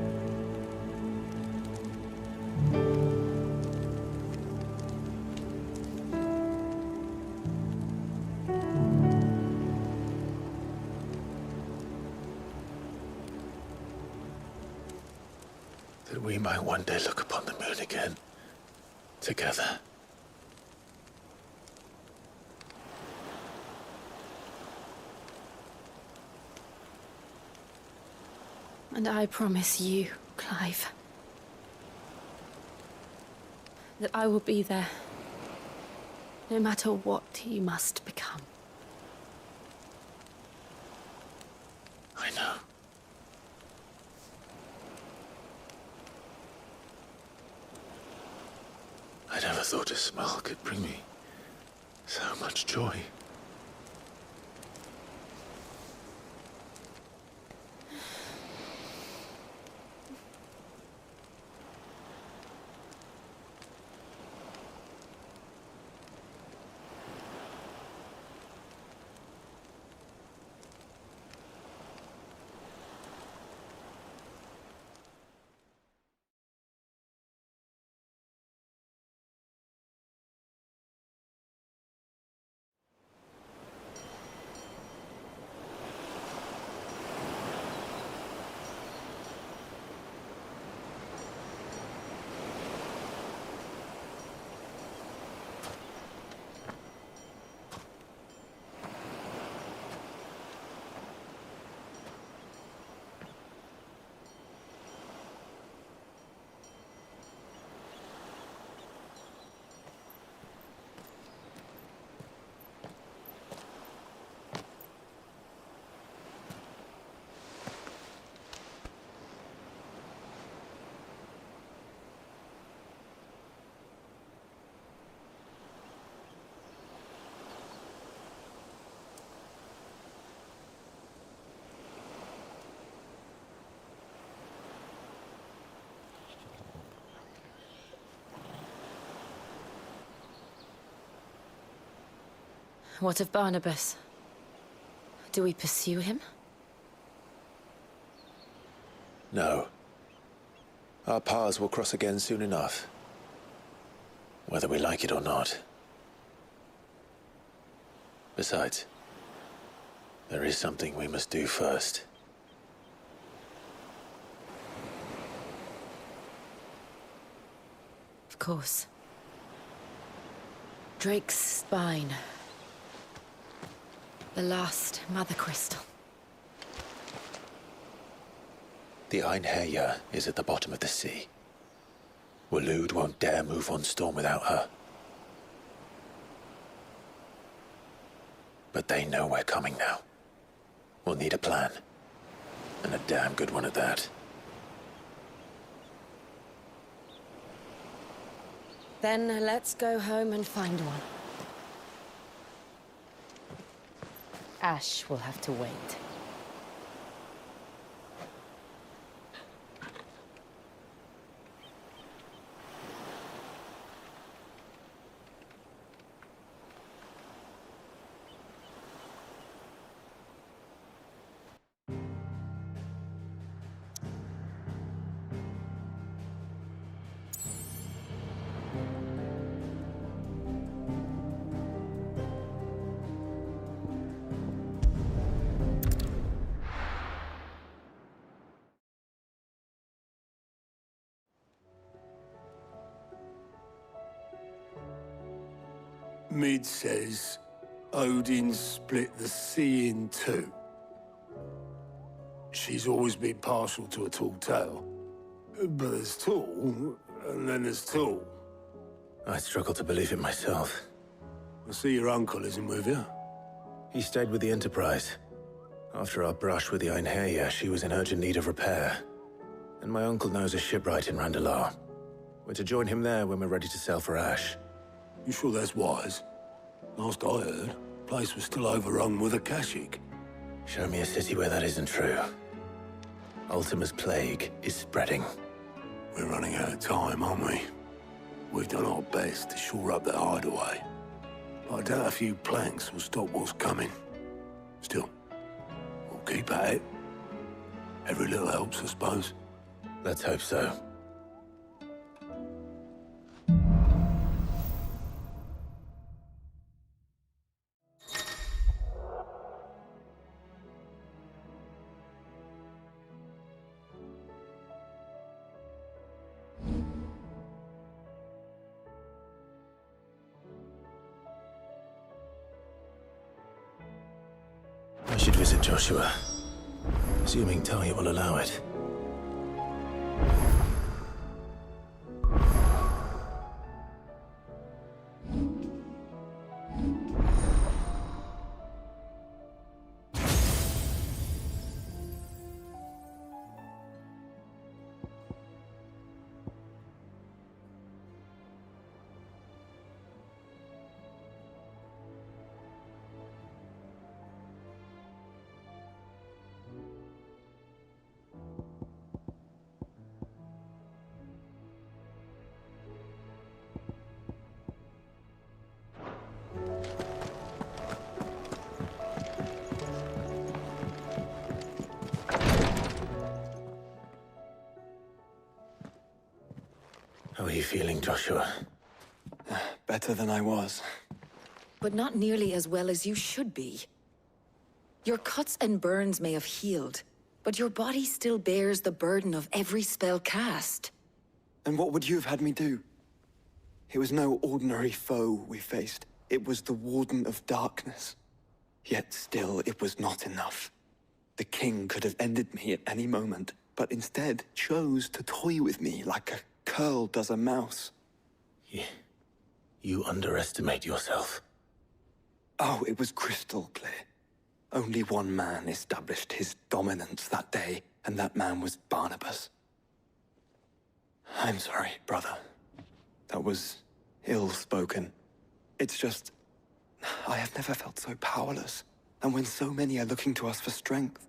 Speaker 4: That we might one day look upon the moon again, together.
Speaker 10: And I promise you, Clive, that I will be there, no matter what you must become.
Speaker 4: I know. I never thought a smile could bring me so much joy.
Speaker 10: What of Barnabas? Do we pursue him?
Speaker 4: No. Our paths will cross again soon enough. Whether we like it or not. Besides, there is something we must do first.
Speaker 10: Of course. Drake's spine. The last Mother Crystal.
Speaker 4: The Einherjar is at the bottom of the sea. Waloed won't dare move on Storm without her. But they know we're coming now. We'll need a plan. And a damn good one at that.
Speaker 10: Then let's go home and find one. Ash will have to wait.
Speaker 3: Mid says Odin split the sea in two. She's always been partial to a tall tale. But there's tall, and then there's tall.
Speaker 4: I struggle to believe it myself.
Speaker 3: I see your uncle isn't with you.
Speaker 4: He stayed with the Enterprise.
Speaker 5: After our brush with the Einherja, she was in urgent need of repair. And my uncle knows a shipwright in Randalar. We're to join him there when we're ready to sail for Ash.
Speaker 3: You sure that's wise? Last I heard, the place was still overrun with Akashic.
Speaker 5: Show me a city where that isn't true. Ultima's plague is spreading.
Speaker 3: We're running out of time, aren't we? We've done our best to shore up that hideaway. I doubt a few planks will stop what's coming. Still, we'll keep at it. Every little helps, I suppose.
Speaker 5: Let's hope so. I should visit Joshua, assuming Talia will allow it. How are you feeling, Joshua?
Speaker 11: Better than I was.
Speaker 8: But not nearly as well as you should be. Your cuts and burns may have healed, but your body still bears the burden of every spell cast.
Speaker 11: And what would you have had me do? It was no ordinary foe we faced. It was the Warden of Darkness. Yet still, it was not enough. The king could have ended me at any moment, but instead chose to toy with me like a curl does a mouse.
Speaker 5: You underestimate yourself.
Speaker 11: Oh, it was crystal clear. Only one man established his dominance that day, and that man was Barnabas. I'm sorry, brother. That was ill-spoken. It's just, I have never felt so powerless. And when so many are looking to us for strength,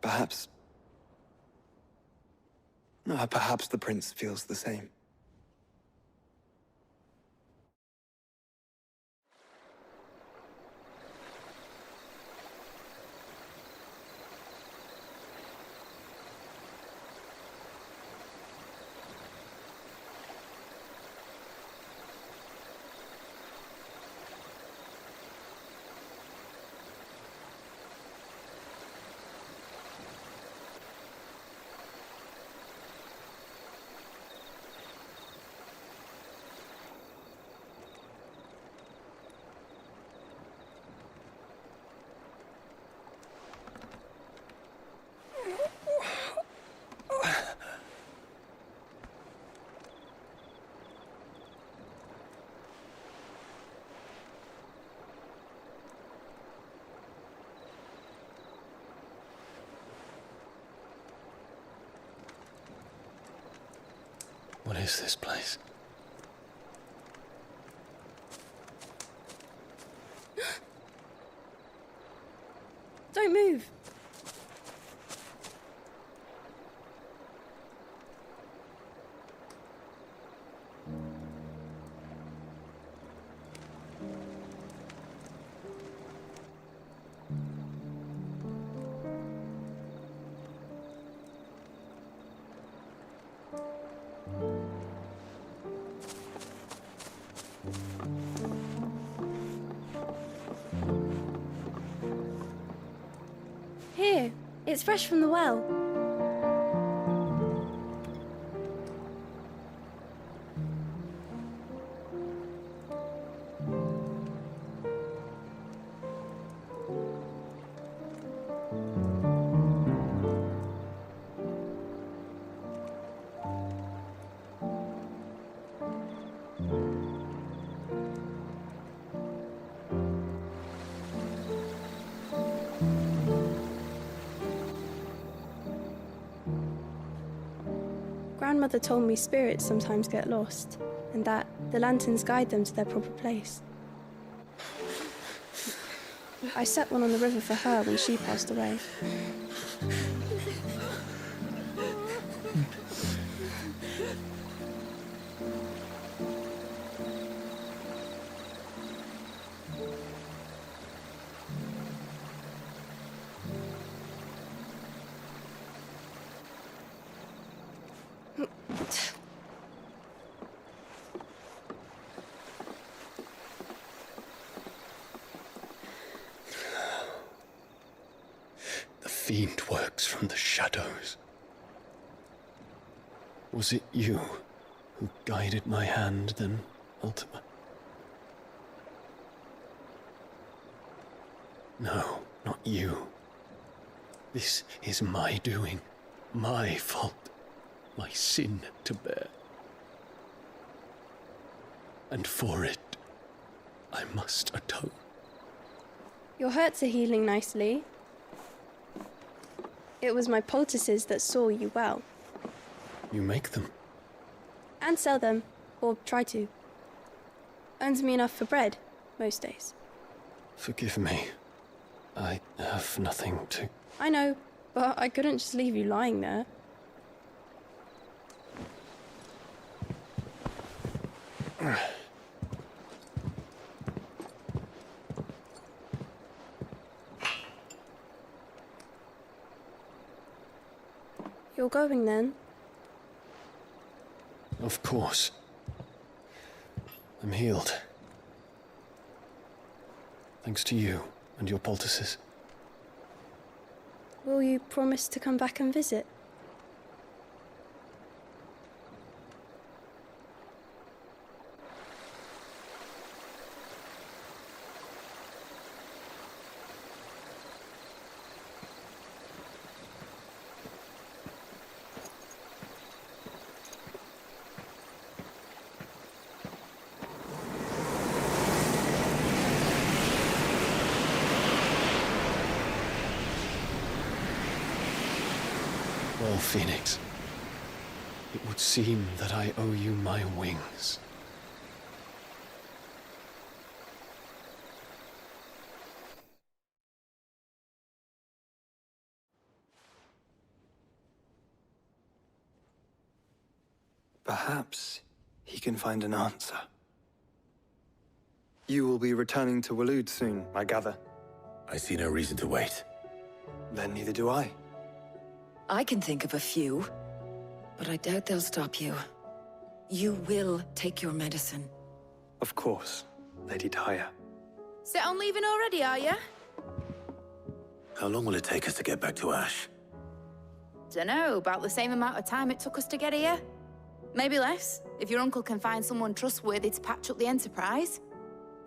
Speaker 11: perhaps the prince feels the same.
Speaker 5: What is this place?
Speaker 10: Don't move. Here, it's fresh from the well.
Speaker 18: grandmother told me spirits sometimes get lost, and that the lanterns guide them to their proper place. I set one on the river for her when she passed away.
Speaker 15: The fiend works from the shadows. Was it you who guided my hand then, Ultima? No, not you. This is my doing, my fault, my sin to bear. And for it, I must atone.
Speaker 18: Your hurts are healing nicely. It was my poultices that saw you well.
Speaker 15: You make them?
Speaker 18: And sell them, or try to. Earns me enough for bread, most days.
Speaker 15: Forgive me. I have nothing to...
Speaker 18: I know, but I couldn't just leave you lying there. You're going then?
Speaker 15: Of course. I'm healed. Thanks to you and your poultices.
Speaker 18: Will you promise to come back and visit?
Speaker 15: Well, Phoenix, it would seem that I owe you my wings.
Speaker 11: Perhaps he can find an answer. You will be returning to Waloed soon, I gather.
Speaker 5: I see no reason to wait.
Speaker 11: Then neither do I.
Speaker 8: I can think of a few, but I doubt they'll stop you. You will take your medicine.
Speaker 11: Of course, Lady Daya.
Speaker 10: Set on leaving already, are you?
Speaker 5: How long will it take us to get back to Ash?
Speaker 10: Dunno, about the same amount of time it took us to get here. Maybe less, if your uncle can find someone trustworthy to patch up the Enterprise.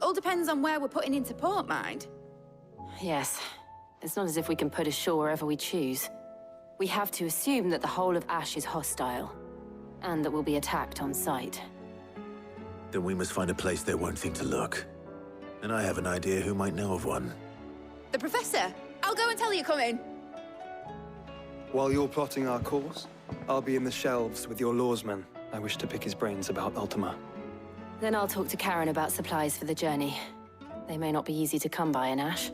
Speaker 10: All depends on where we're putting into port, mind.
Speaker 19: Yes. It's not as if we can put ashore wherever we choose. We have to assume that the whole of Ash is hostile, and that we'll be attacked on sight.
Speaker 5: Then we must find a place they won't think to look. And I have an idea who might know of one.
Speaker 10: The Professor! I'll go and tell you coming.
Speaker 11: While you're plotting our course, I'll be in the shelves with your lawsman. I wish to pick his brains about Ultima.
Speaker 19: Then I'll talk to Karen about supplies for the journey. They may not be easy to come by in Ash.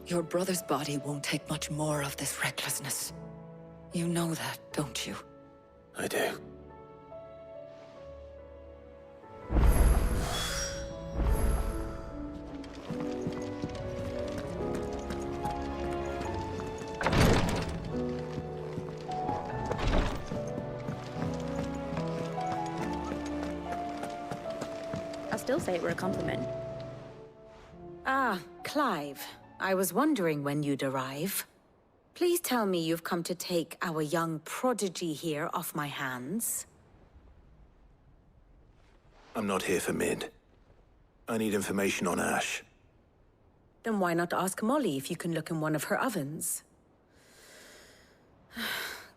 Speaker 8: Your brother's body won't take much more of this recklessness. You know that, don't you?
Speaker 5: I do.
Speaker 10: I'll still say it were a compliment.
Speaker 6: Ah, Clive. I was wondering when you'd arrive. Please tell me you've come to take our young prodigy here off my hands.
Speaker 5: I'm not here for Mid. I need information on Ash.
Speaker 6: Then why not ask Molly if you can look in one of her ovens?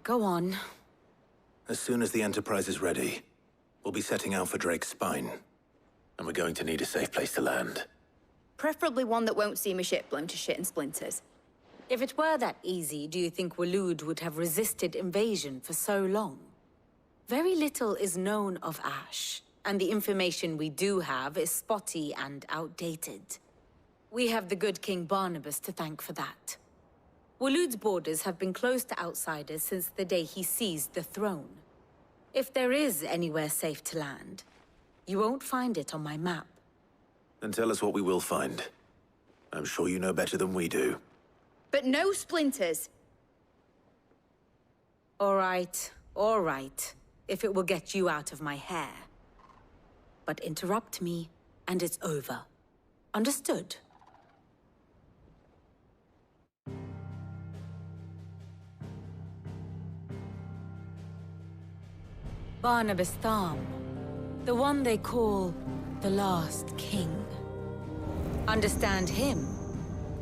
Speaker 6: Go on.
Speaker 5: As soon as the Enterprise is ready, we'll be setting out for Drake's Spine. And we're going to need a safe place to land.
Speaker 1: Preferably one that won't see my ship blown to shit and splinters.
Speaker 6: If it were that easy, do you think Waloed would have resisted invasion for so long? Very little is known of Ash, and the information we do have is spotty and outdated. We have the good King Barnabas to thank for that. Waloed's borders have been closed to outsiders since the day he seized the throne. If there is anywhere safe to land, you won't find it on my map.
Speaker 5: Then tell us what we will find. I'm sure you know better than we do.
Speaker 1: But no splinters.
Speaker 6: All right. If it will get you out of my hair. But interrupt me, and it's over. Understood? Barnabas Tharm, the one they call the Last King. Understand him,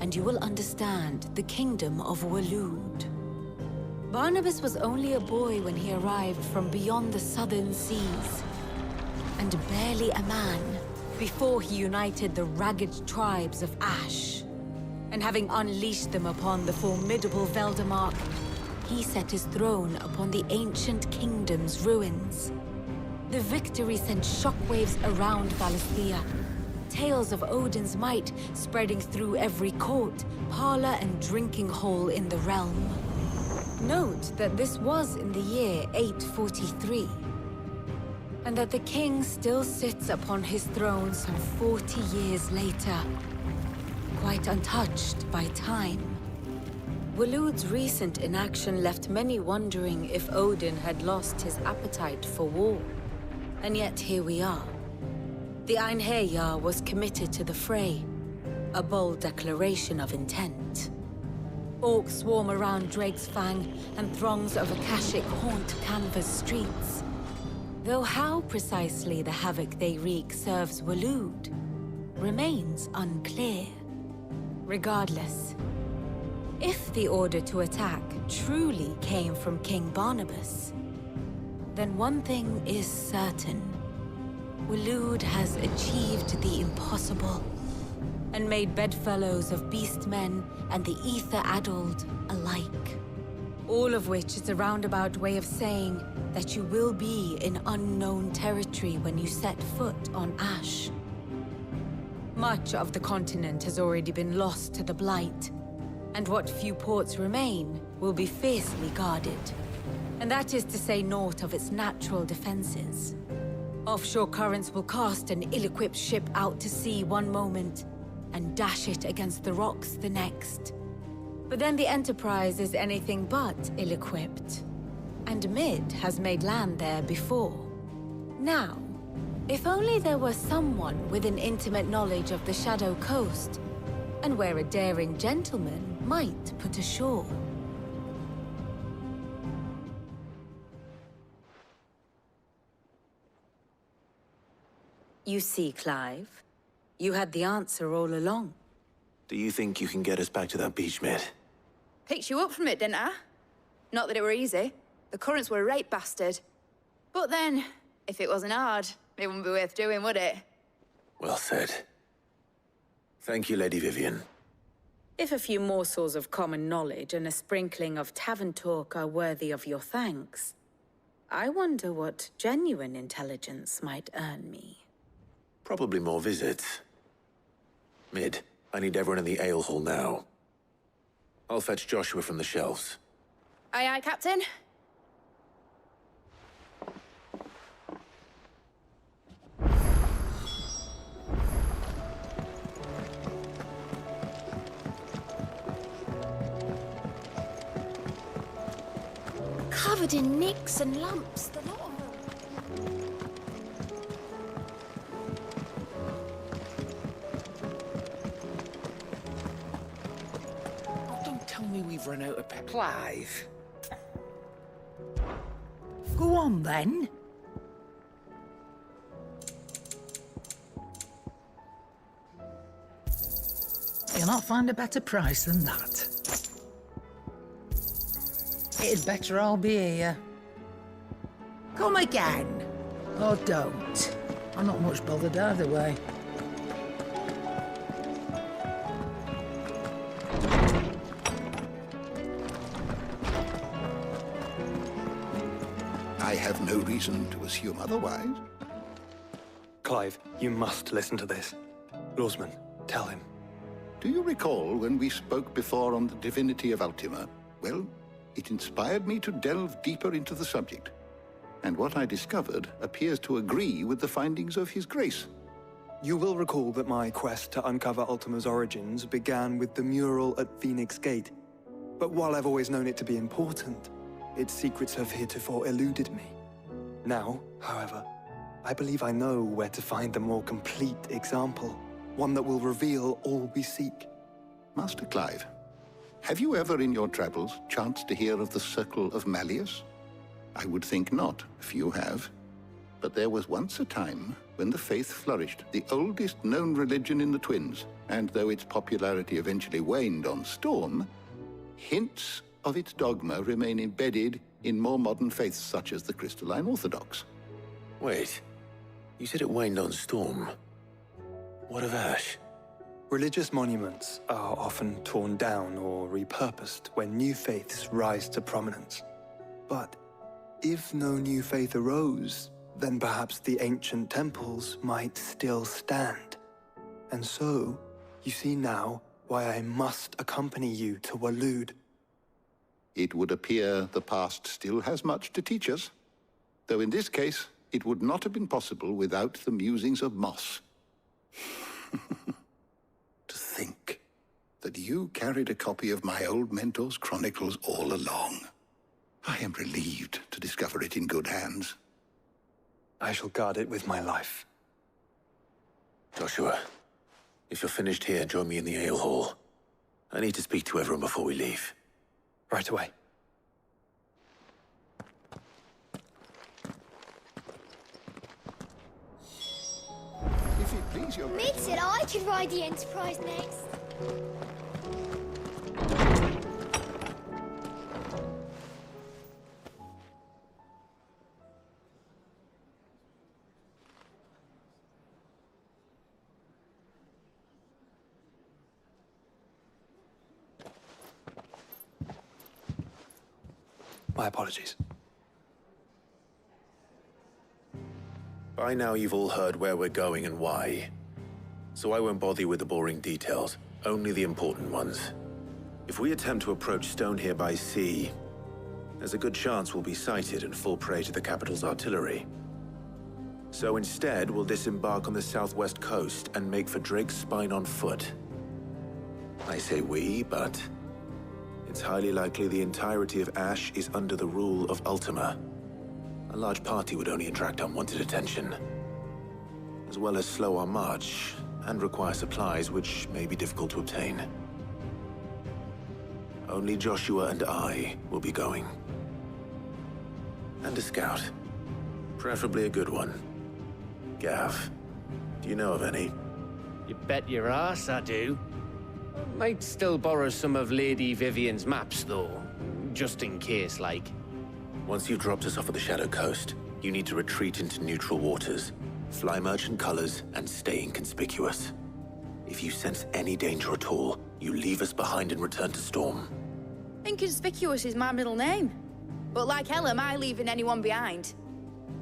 Speaker 6: and you will understand the kingdom of Waloed. Barnabas was only a boy when he arrived from beyond the southern seas, and barely a man before he united the ragged tribes of Ash. And having unleashed them upon the formidable Veldamark, he set his throne upon the ancient kingdom's ruins. The victory sent shockwaves around Valisthea, tales of Odin's might spreading through every court, parlor, and drinking hole in the realm. Note that this was in the year 843, and that the king still sits upon his throne some 40 years later, quite untouched by time. Waloed's recent inaction left many wondering if Odin had lost his appetite for war. And yet here we are. The Einherjar was committed to the fray, a bold declaration of intent. Orcs swarm around Drakesfang, and throngs of Akashic haunt Canva's streets. Though how precisely the havoc they wreak serves Waloed remains unclear. Regardless, if the order to attack truly came from King Barnabas, then one thing is certain. Waloed has achieved the impossible, and made bedfellows of beastmen and the ether-addled alike. All of which is a roundabout way of saying that you will be in unknown territory when you set foot on Ash. Much of the continent has already been lost to the Blight, and what few ports remain will be fiercely guarded. And that is to say naught of its natural defenses. Offshore currents will cast an ill-equipped ship out to sea one moment, and dash it against the rocks the next. But then the Enterprise is anything but ill-equipped. And Mid has made land there before. Now, if only there were someone with an intimate knowledge of the Shadow Coast, and where a daring gentleman might put ashore. You see, Clive, you had the answer all along.
Speaker 5: Do you think you can get us back to that beach, Mid?
Speaker 1: Picked you up from it, didn't I? Not that it were easy. The currents were a right bastard. But then, if it wasn't hard, it wouldn't be worth doing, would it?
Speaker 5: Well said. Thank you, Lady Vivian.
Speaker 6: If a few morsels of common knowledge and a sprinkling of tavern talk are worthy of your thanks, I wonder what genuine intelligence might earn me.
Speaker 5: Probably more visits. Mid, I need everyone in the ale hall now. I'll fetch Joshua from the shelves.
Speaker 1: Aye, aye, Captain.
Speaker 10: Covered in nicks and lumps, the lot of them.
Speaker 14: Oh, don't tell me we've run out of Clive. Go on, then. You'll not find a better price than that. It'd better all be here. Come again. Or don't. I'm not much bothered either way.
Speaker 9: have no reason to assume otherwise.
Speaker 11: Clive, you must listen to this. Lawsman, tell him.
Speaker 9: Do you recall when we spoke before on the divinity of Ultima? Well, it inspired me to delve deeper into the subject. And what I discovered appears to agree with the findings of His Grace.
Speaker 11: You will recall that my quest to uncover Ultima's origins began with the mural at Phoenix Gate. But while I've always known it to be important, its secrets have heretofore eluded me. Now, however, I believe I know where to find the more complete example, one that will reveal all we seek.
Speaker 9: Master Clive, have you ever in your travels chanced to hear of the Circle of Malleus? I would think not, if you have. But there was once a time when the faith flourished, the oldest known religion in the Twins, and though its popularity eventually waned on Storm, hints of its dogma remain embedded in more modern faiths such as the Crystalline Orthodox.
Speaker 5: Wait, you said it waned on Storm. What of Ash?
Speaker 11: Religious monuments are often torn down or repurposed when new faiths rise to prominence. But if no new faith arose, then perhaps the ancient temples might still stand. And so, you see now why I must accompany you to Waloed.
Speaker 9: It would appear the past still has much to teach us, though in this case, it would not have been possible without the musings of Moss. To think that you carried a copy of my old mentor's chronicles all along. I am relieved to discover it in good hands.
Speaker 11: I shall guard it with my life.
Speaker 5: Joshua, if you're finished here, join me in the ale hall. I need to speak to everyone before we leave.
Speaker 11: Right away.
Speaker 9: If it please your
Speaker 7: Mate said I could ride the Enterprise next.
Speaker 11: My apologies.
Speaker 5: By now you've all heard where we're going and why. So I won't bother you with the boring details, only the important ones. If we attempt to approach Stone here by sea, there's a good chance we'll be sighted and fall prey to the capital's artillery. So instead, we'll disembark on the southwest coast and make for Drake's Spine on foot. I say we, but it's highly likely the entirety of Ash is under the rule of Ultima. A large party would only attract unwanted attention, as well as slow our march and require supplies which may be difficult to obtain. Only Joshua and I will be going. And a scout. Preferably a good one. Gav, do you know of any?
Speaker 16: You bet your ass I do. Might still borrow some of Lady Vivian's maps, though. Just in case, like.
Speaker 5: Once you've dropped us off at the Shadow Coast, you need to retreat into neutral waters, fly merchant colors, and stay inconspicuous. If you sense any danger at all, you leave us behind and return to Storm.
Speaker 1: Inconspicuous is my middle name. But like hell am I leaving anyone behind.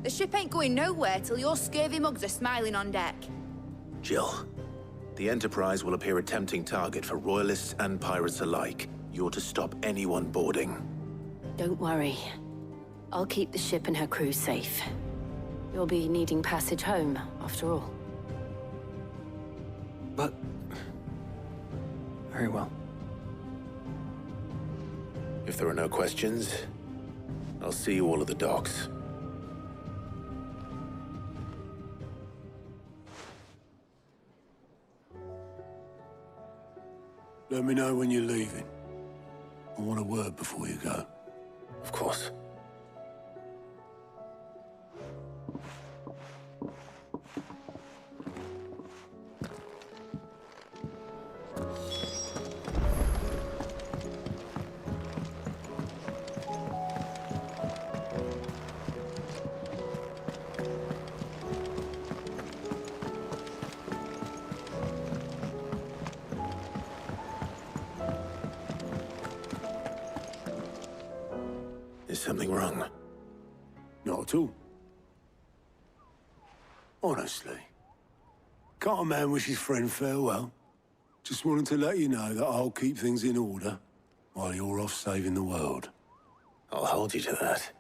Speaker 1: The ship ain't going nowhere till your scurvy mugs are smiling on deck.
Speaker 5: Jill, the Enterprise will appear a tempting target for royalists and pirates alike. You're to stop anyone boarding.
Speaker 19: Don't worry. I'll keep the ship and her crew safe. You'll be needing passage home, after all.
Speaker 11: But... very well.
Speaker 5: If there are no questions, I'll see you all at the docks.
Speaker 3: Let me know when you're leaving. I want a word before you go.
Speaker 5: Of course.
Speaker 3: Is something wrong? Not at all. Honestly. Can't a man wish his friend farewell? Just wanted to let you know that I'll keep things in order while you're off saving the world.
Speaker 5: I'll hold you to that.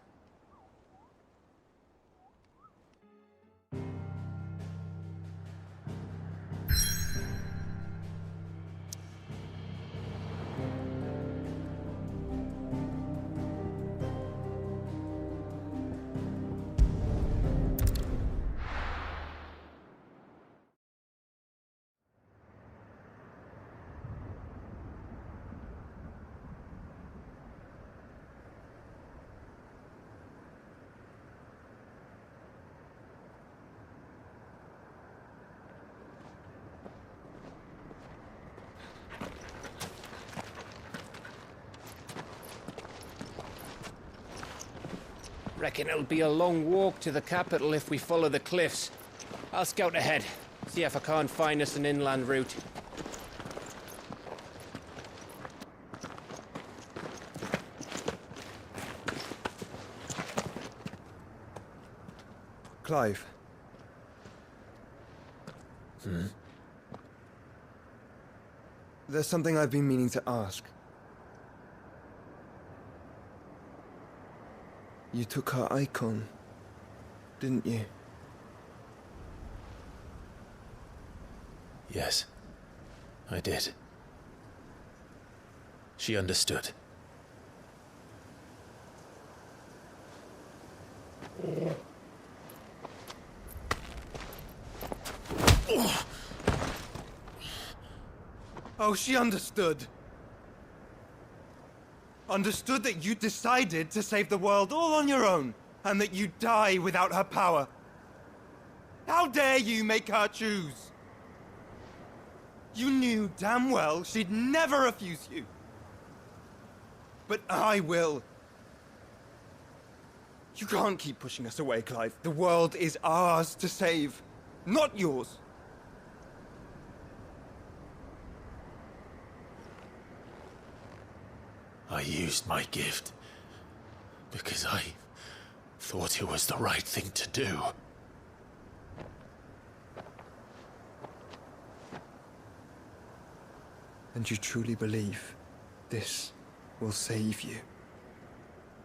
Speaker 16: Reckon it'll be a long walk to the capital if we follow the cliffs. I'll scout ahead, see if I can't find us an inland route.
Speaker 20: Clive. There's something I've been meaning to ask. You took her icon, didn't you?
Speaker 5: Yes, I did. She understood.
Speaker 20: Oh, she understood. Understood that you decided to save the world all on your own, and that you'd die without her power. How dare you make her choose? You knew damn well she'd never refuse you. But I will. You can't keep pushing us away, Clive. The world is ours to save, not yours.
Speaker 5: I used my gift because I thought it was the right thing to do.
Speaker 20: And you truly believe this will save you?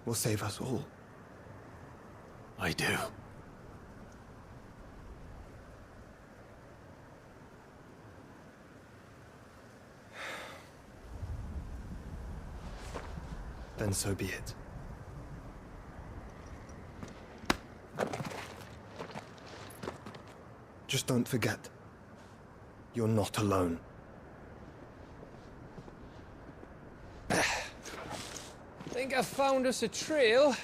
Speaker 20: Will save us all?
Speaker 5: I do.
Speaker 20: Then so be it. Just don't forget, you're not alone.
Speaker 16: Think I found us a trail.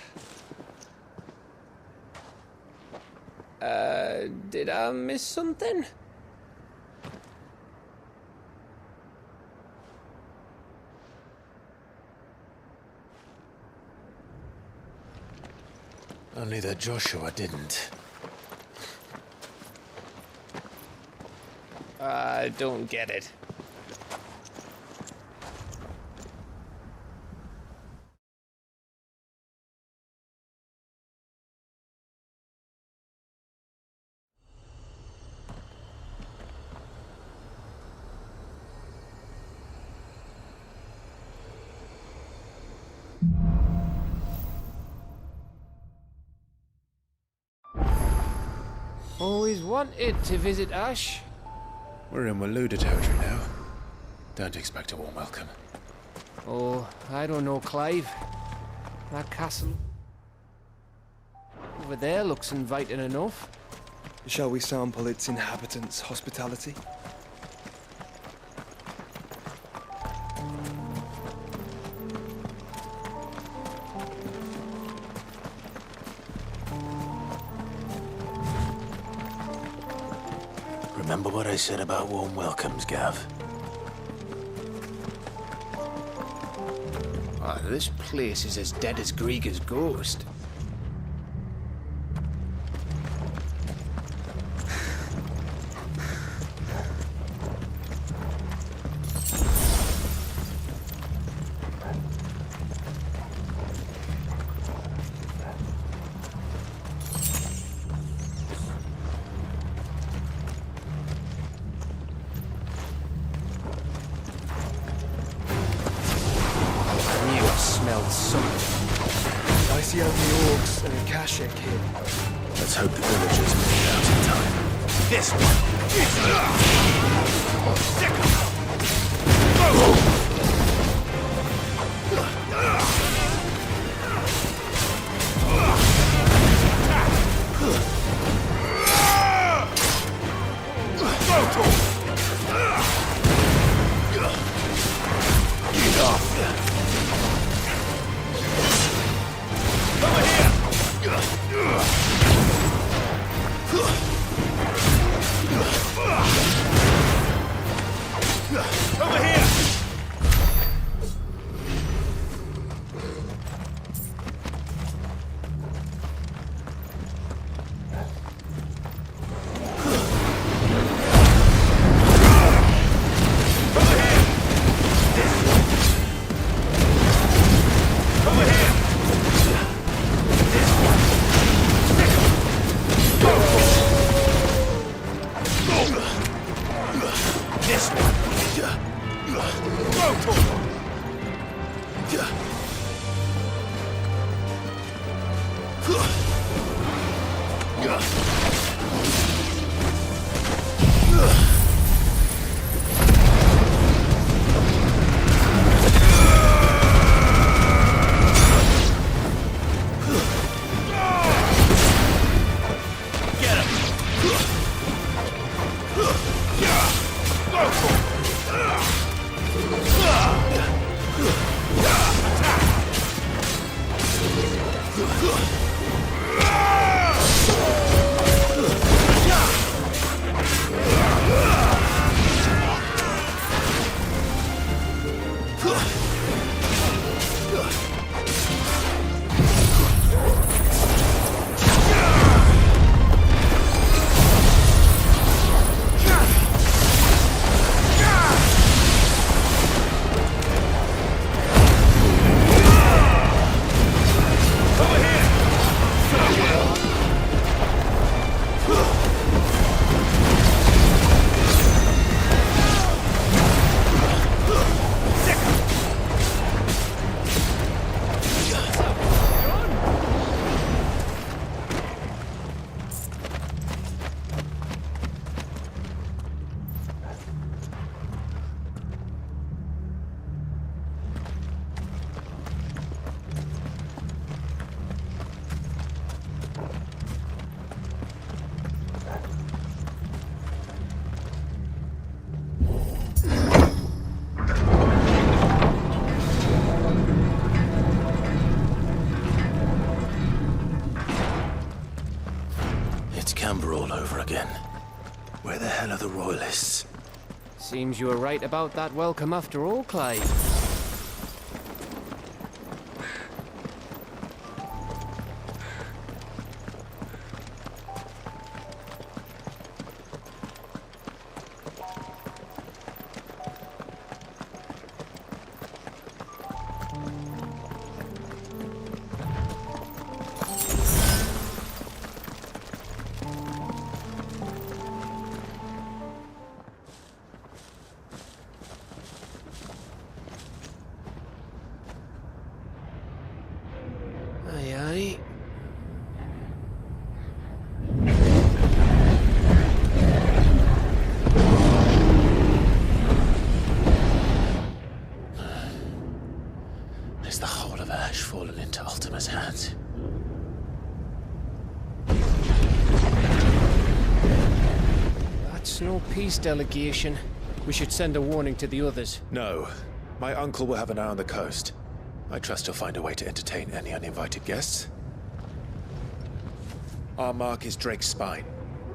Speaker 16: Did I miss something?
Speaker 5: Only that Joshua didn't.
Speaker 16: I don't get it. Always wanted to visit Ash.
Speaker 5: We're in Waluda territory now. Don't expect a warm welcome.
Speaker 16: Oh, I don't know, Clive. That castle over there looks inviting enough.
Speaker 20: Shall we sample its inhabitants' hospitality?
Speaker 5: Remember what I said about warm welcomes, Gav?
Speaker 16: Ah, this place is as dead as Grieger's ghost.
Speaker 20: God's son. I see only orcs and Akashic here.
Speaker 4: Let's hope the villagers make it out in time.
Speaker 2: This one!
Speaker 4: Where the hell are the Royalists?
Speaker 16: Seems you were right about that welcome after all, Clive.
Speaker 4: Is the whole of Ash fallen into Ultima's hands?
Speaker 16: That's no peace delegation. We should send a warning to the others.
Speaker 4: No. My uncle will have an eye on the coast. I trust he'll find a way to entertain any uninvited guests. Our mark is Drake's Spine,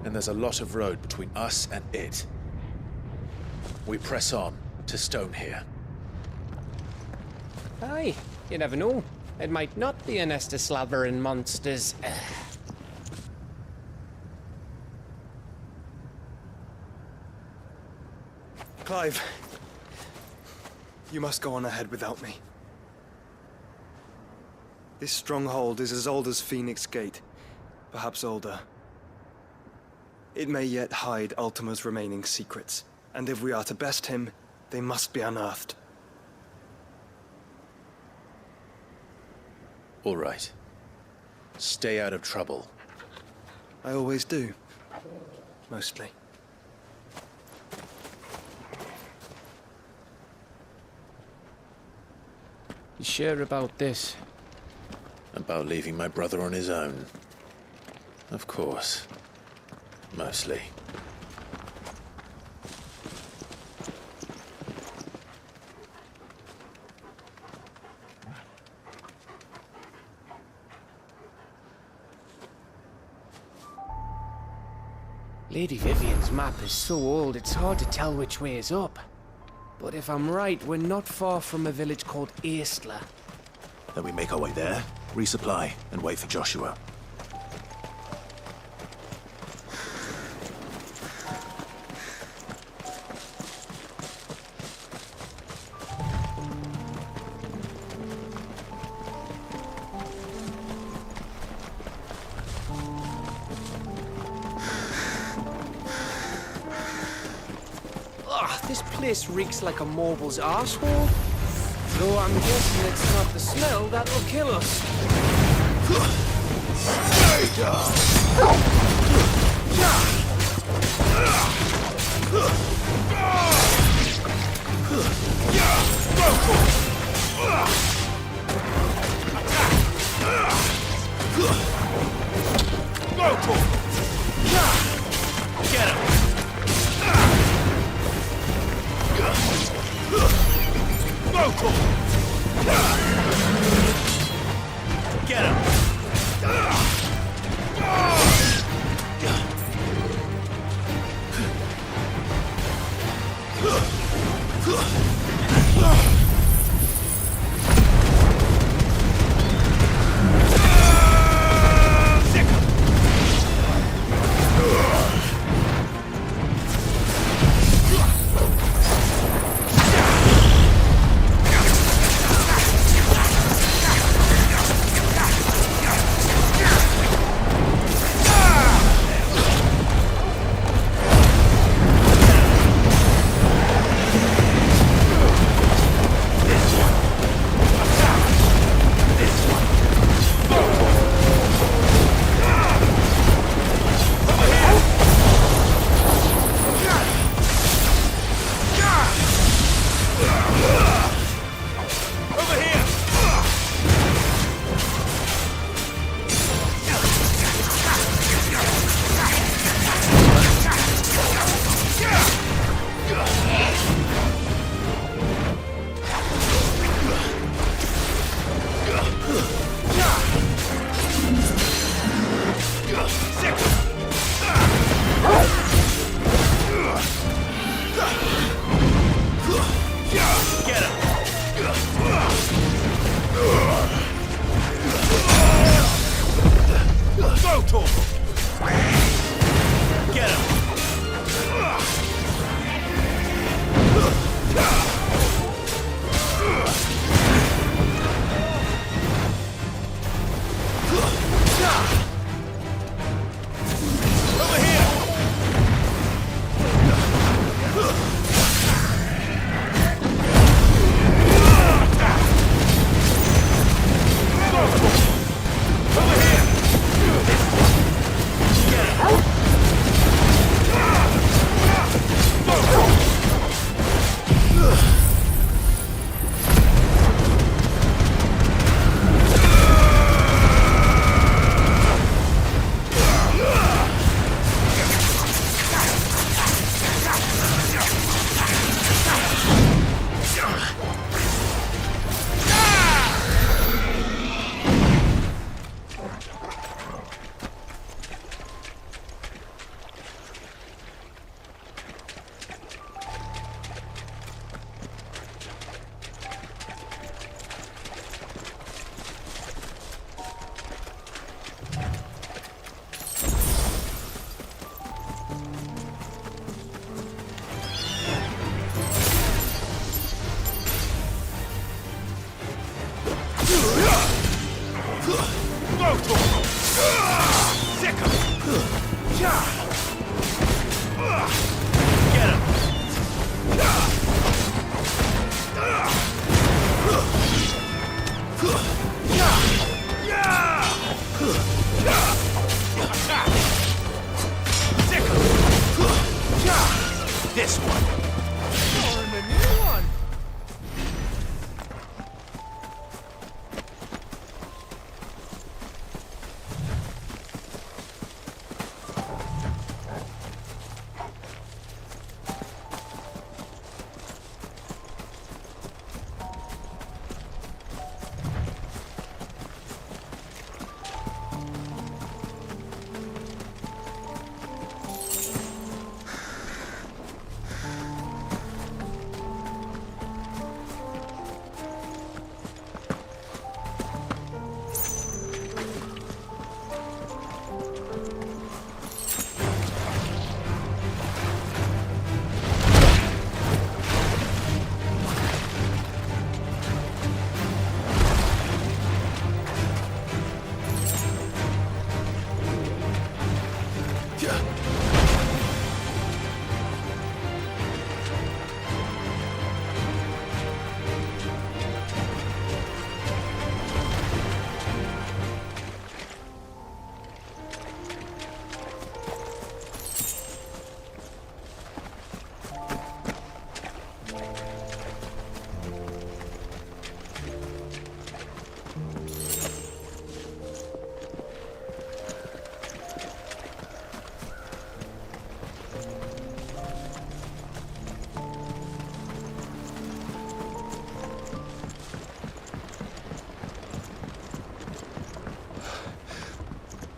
Speaker 4: and there's a lot of road between us and it. We press on to Stone here.
Speaker 16: Aye, you never know. It might not be a nest of slavering monsters.
Speaker 20: Clive, you must go on ahead without me. This stronghold is as old as Phoenix Gate, perhaps older. It may yet hide Ultima's remaining secrets, and if we are to best him, they must be unearthed.
Speaker 5: All right. Stay out of trouble.
Speaker 11: I always do. Mostly.
Speaker 16: You sure about this?
Speaker 5: About leaving my brother on his own? Of course. Mostly.
Speaker 16: Lady Vivian's map is so old it's hard to tell which way is up. But if I'm right, we're not far from a village called Aistla.
Speaker 2: Then we make our way there, resupply, and wait for Joshua.
Speaker 16: This place reeks like a mobile's arsehole. Though I'm guessing it's not the smell that'll kill us.
Speaker 2: Stay down!
Speaker 16: Get him!
Speaker 2: Get him! this one.
Speaker 20: Or in the new one.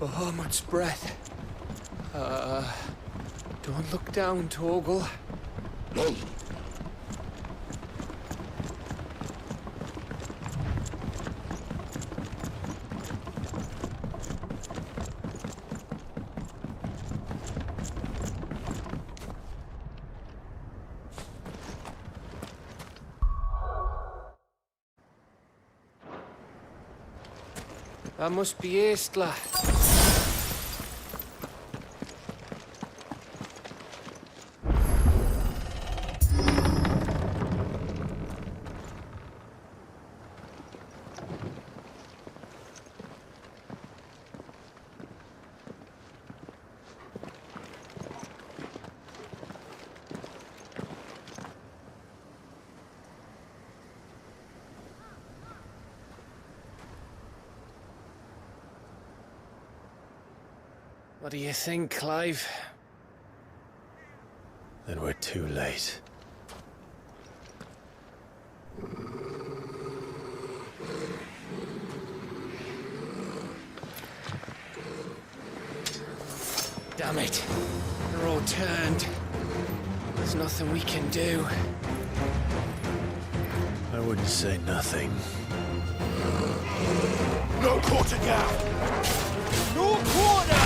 Speaker 16: Bahamut's breath. Don't look down, Torgal. That must be Aistla. What do you think, Clive?
Speaker 4: Then we're too late.
Speaker 16: Damn it. They're all turned. There's nothing we can do.
Speaker 4: I wouldn't say nothing.
Speaker 2: No quarter gap! No quarter!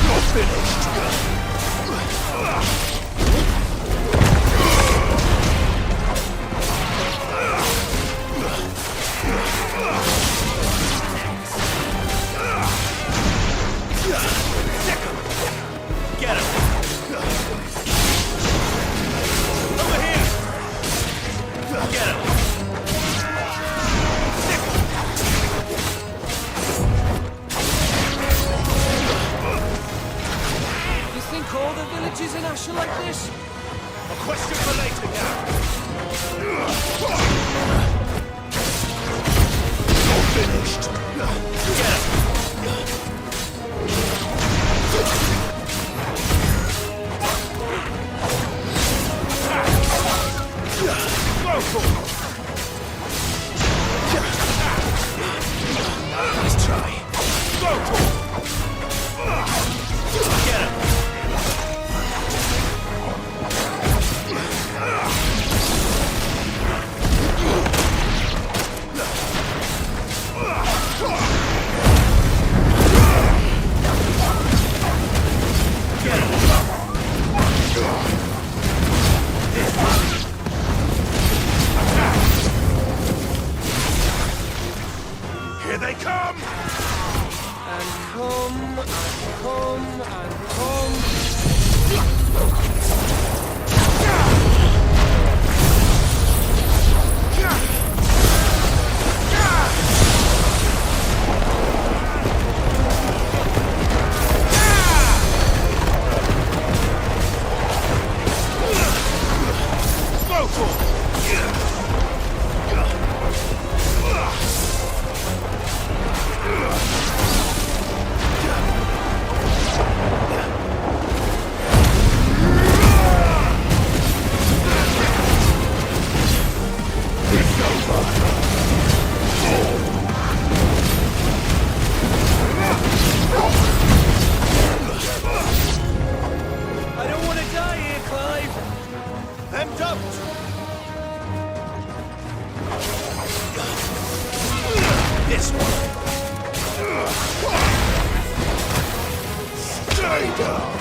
Speaker 2: You're finished!
Speaker 16: come and come.
Speaker 20: I don't want to die here, Clive. Them don't. This one. Stay down.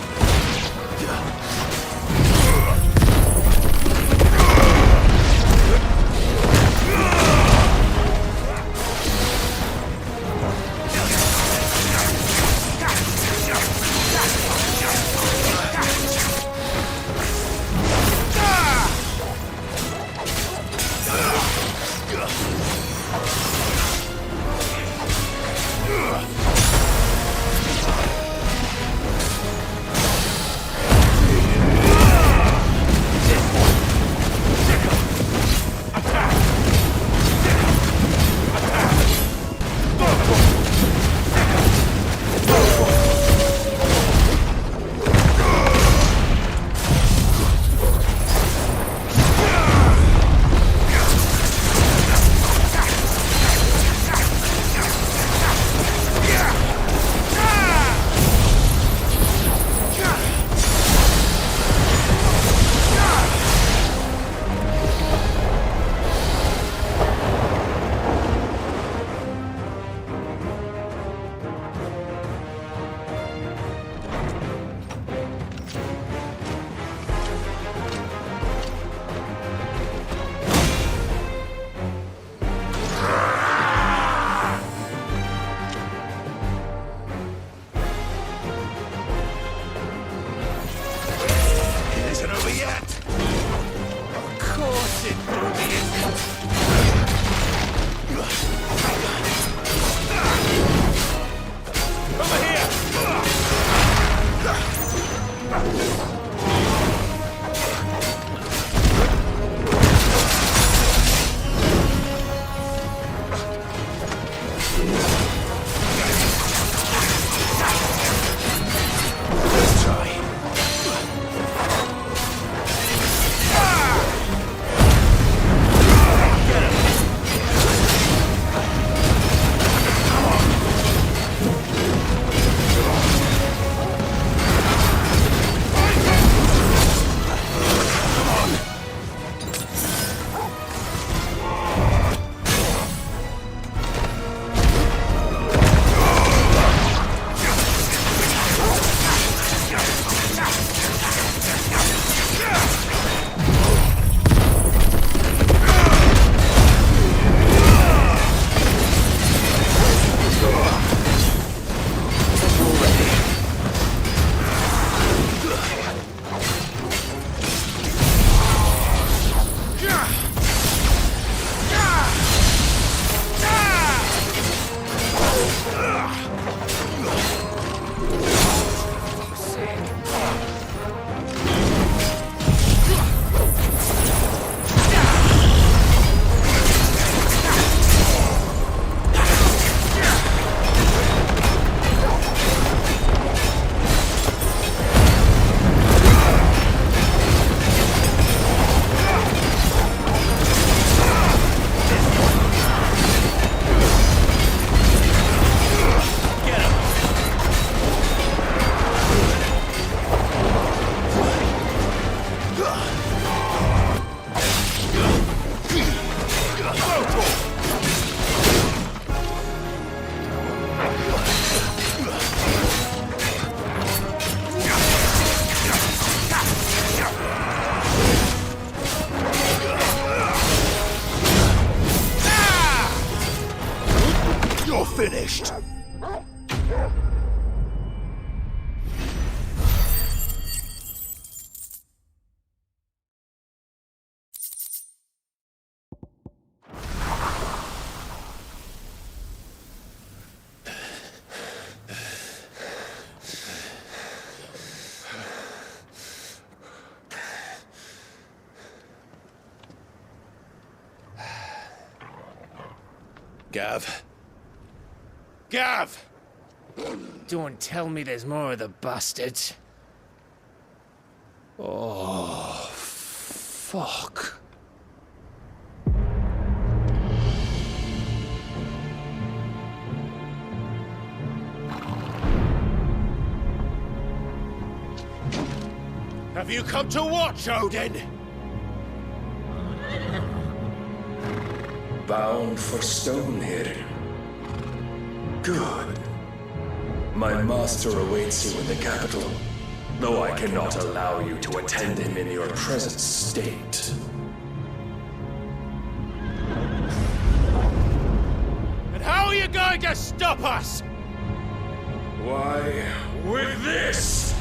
Speaker 2: finished.
Speaker 4: Gav. Gav!
Speaker 16: Don't tell me there's more of the bastards.
Speaker 4: Oh, fuck.
Speaker 2: Have you come to watch, Odin?
Speaker 15: Bound for stone here. Good. My master awaits you in the capital, though I cannot allow you to attend him in your present state.
Speaker 2: And how are you going to stop us?
Speaker 15: Why, with this!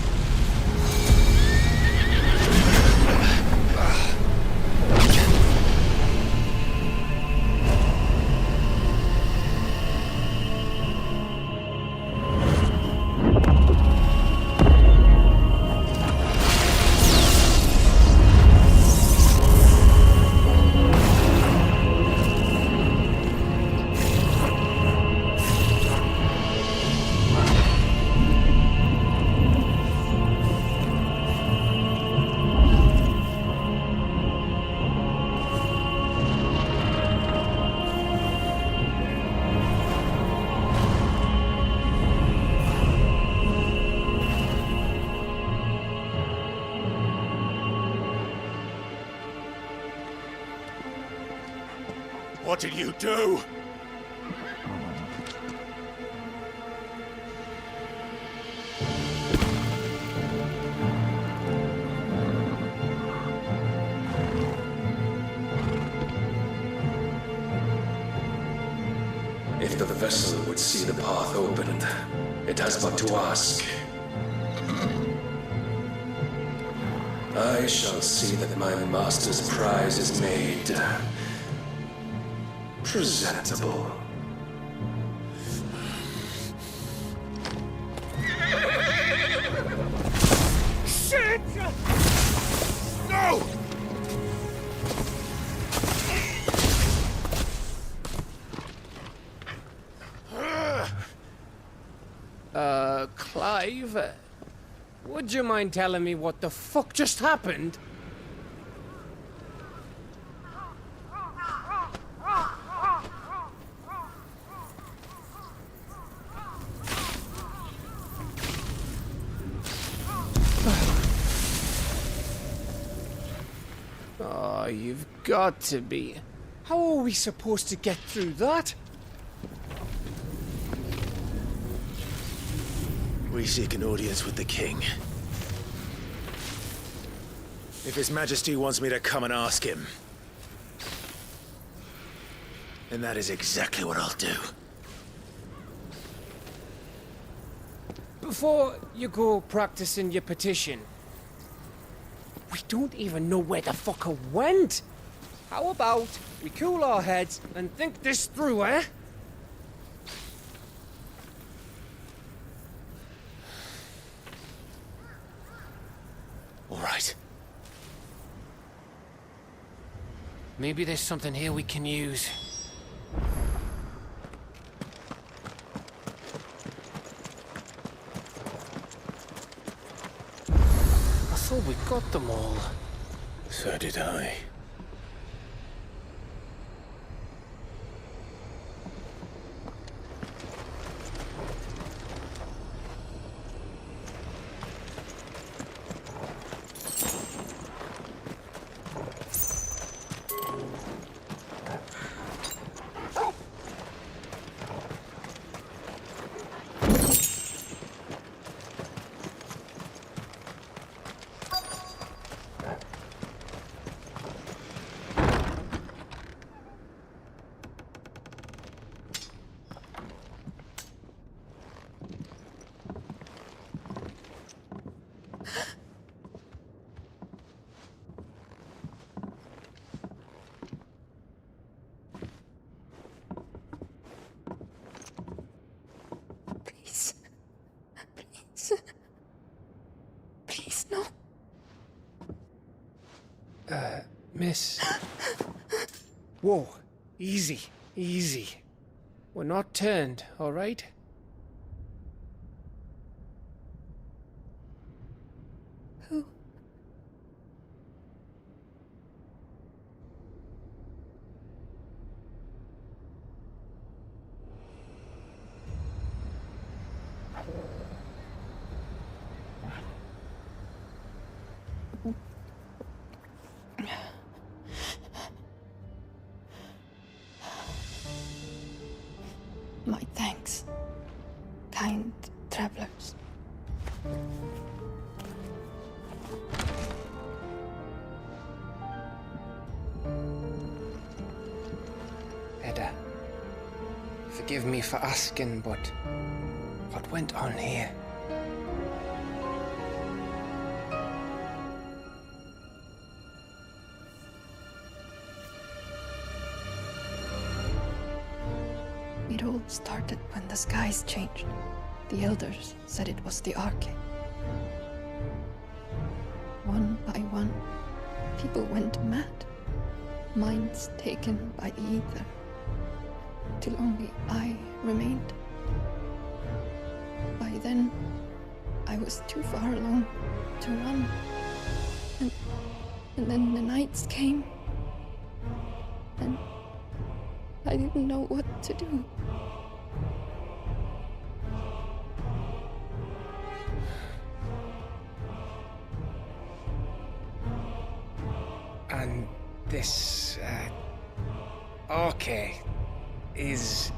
Speaker 2: What did you do?
Speaker 15: If the vessel would see the path opened, it has but to ask. I shall see that my master's prize is made presentable.
Speaker 2: Shit! No!
Speaker 16: Clive, would you mind telling me what the fuck just happened? Oh, you've got to be. How are we supposed to get through that?
Speaker 2: We seek an audience with the king. If His Majesty wants me to come and ask him, then that is exactly what I'll do.
Speaker 16: Before you go practicing your petition, we don't even know where the fucker went. How about we cool our heads and think this through, eh?
Speaker 2: All right.
Speaker 16: Maybe there's something here we can use. I thought we got them all.
Speaker 2: So did I.
Speaker 10: Please, no.
Speaker 16: Miss. Whoa, easy, easy. We're not turned, all right?
Speaker 18: Who? My thanks, kind travelers.
Speaker 16: Edda, forgive me for asking, but what went on here?
Speaker 18: It all started when the skies changed. The elders said it was the Arcade. One by one, people went mad. Minds taken by the ether. Till only I remained. By then, I was too far along to run. And then the nights came. And I didn't know what to do.
Speaker 16: And this, Arcade is...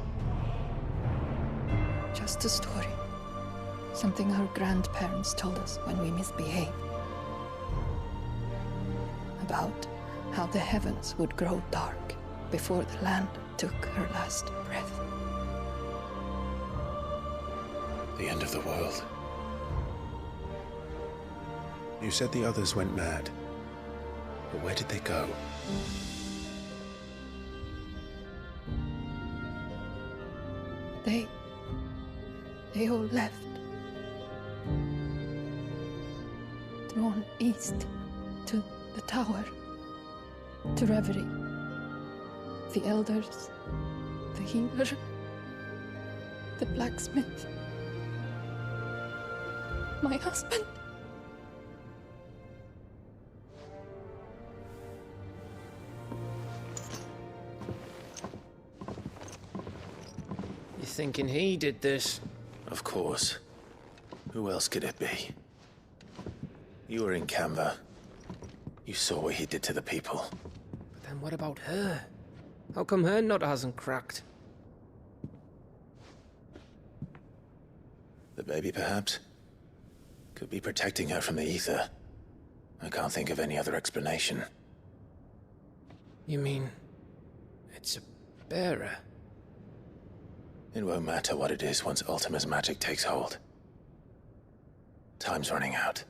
Speaker 18: Just a story. Something our grandparents told us when we misbehaved. About how the heavens would grow dark before the land took her last breath.
Speaker 4: The end of the world. You said the others went mad. But where did they go?
Speaker 18: They all left. Drawn east to the tower, to reverie. The elders, the healer, the blacksmith, my husband.
Speaker 16: You thinking he did this?
Speaker 5: Of course. Who else could it be? You were in Canva. You saw what he did to the people.
Speaker 16: But then what about her? How come her nut hasn't cracked?
Speaker 5: The baby, perhaps? Could be protecting her from the ether. I can't think of any other explanation.
Speaker 16: You mean... it's a bearer?
Speaker 5: It won't matter what it is once Ultima's magic takes hold. Time's running out.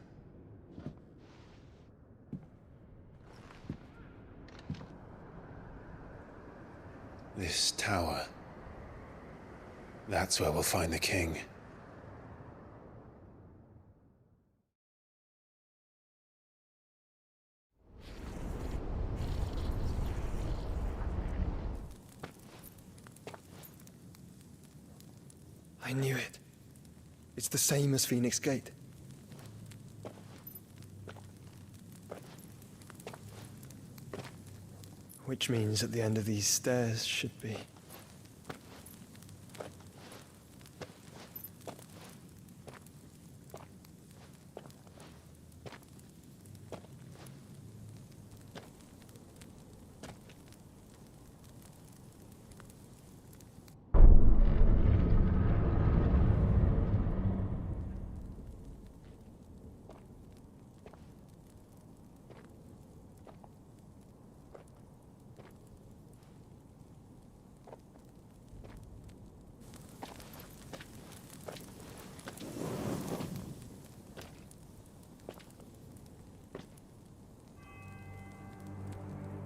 Speaker 4: This tower. That's where we'll find the king.
Speaker 11: I knew it. It's the same as Phoenix Gate. Which means at the end of these stairs should be...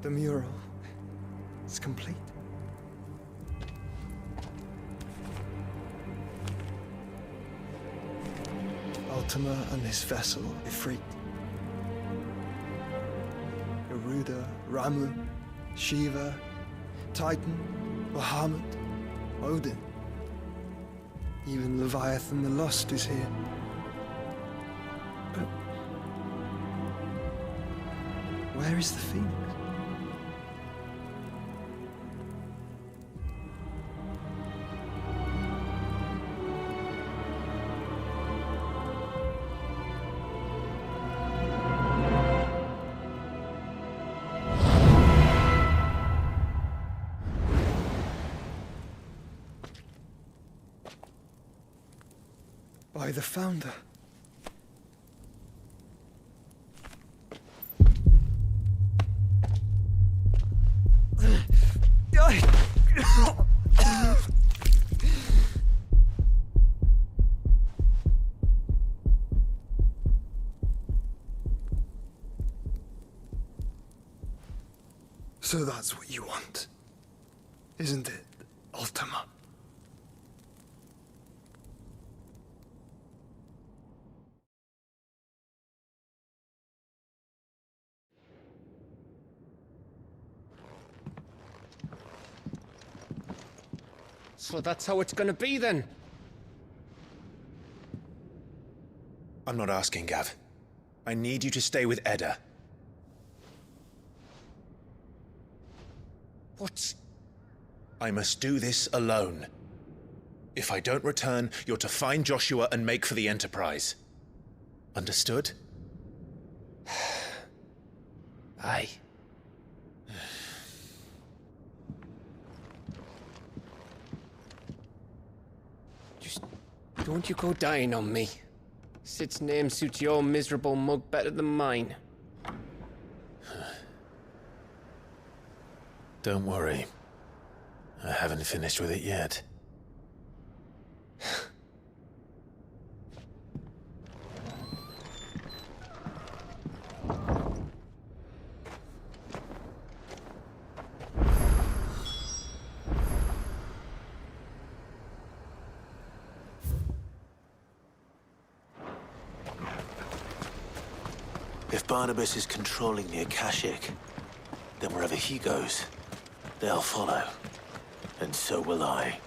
Speaker 11: The mural is complete. Ultima and this vessel, Ifrit. Garuda, Ramun, Shiva, Titan, Bahamut.
Speaker 21: Odin. Even Leviathan the Lost is here. But where is the Phoenix? By the Founder. So that's what you want, isn't it, Ultima?
Speaker 16: So that's how it's gonna be then?
Speaker 5: I'm not asking, Gav. I need you to stay with Edda.
Speaker 16: What?
Speaker 5: I must do this alone. If I don't return, you're to find Joshua and make for the Enterprise. Understood?
Speaker 16: Aye. Just don't you go dying on me. Sid's name suits your miserable mug better than mine.
Speaker 5: Don't worry. I haven't finished with it yet. If Barnabas is controlling the Akashic, then wherever he goes, they'll follow. And so will I.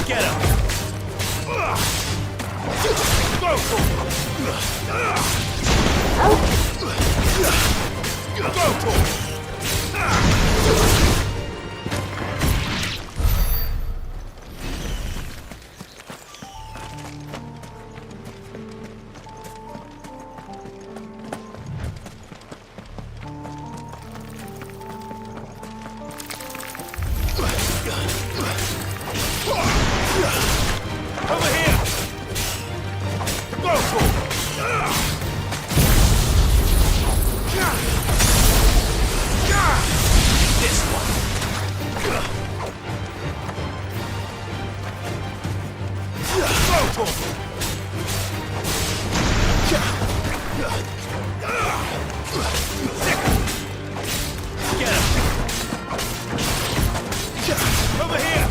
Speaker 2: Get him! Go for it! Go for it! Get him! Over here!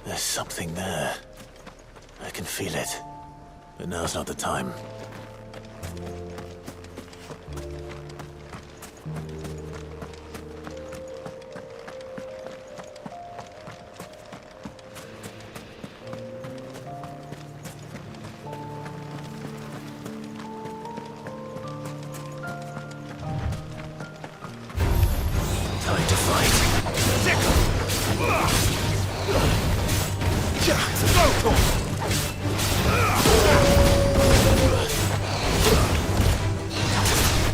Speaker 5: There's something there. I can feel it. But now's not the time. Time to fight.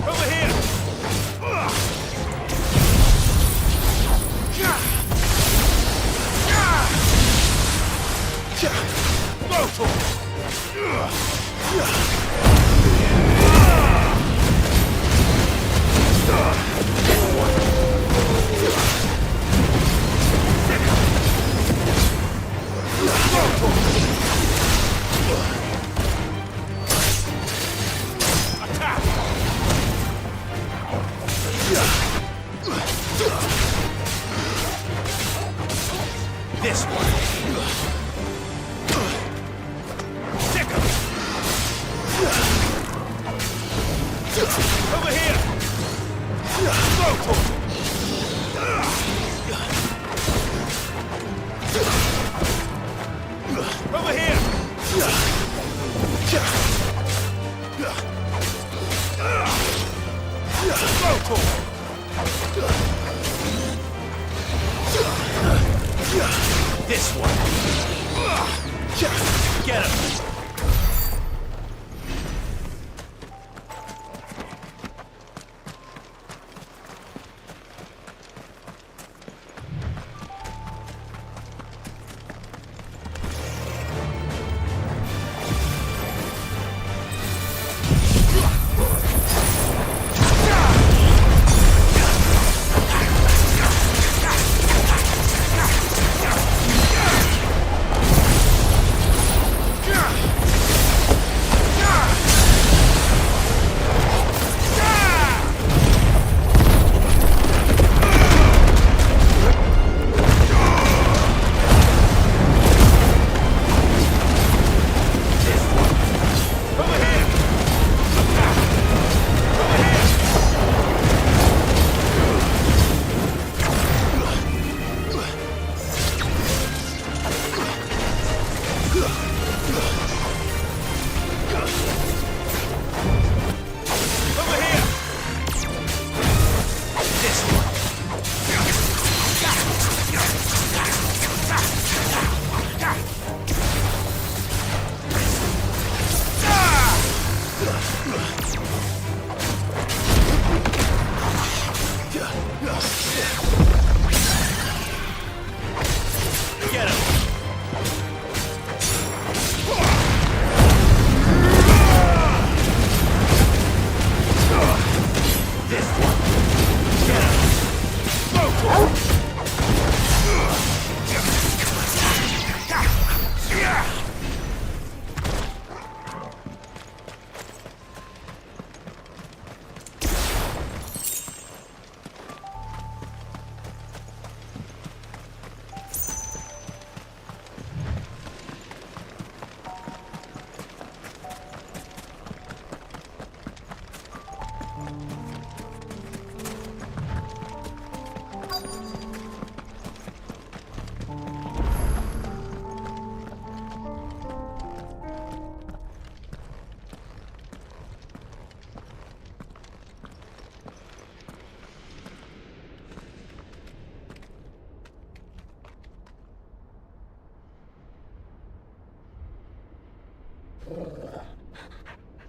Speaker 2: Over here! This one. Sick 'em. Over here. Over here. This one. Get him.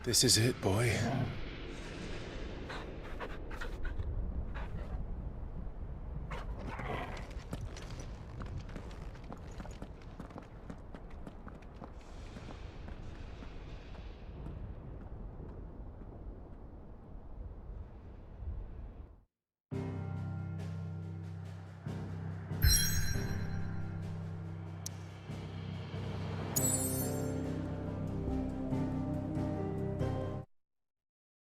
Speaker 4: This is it, boy.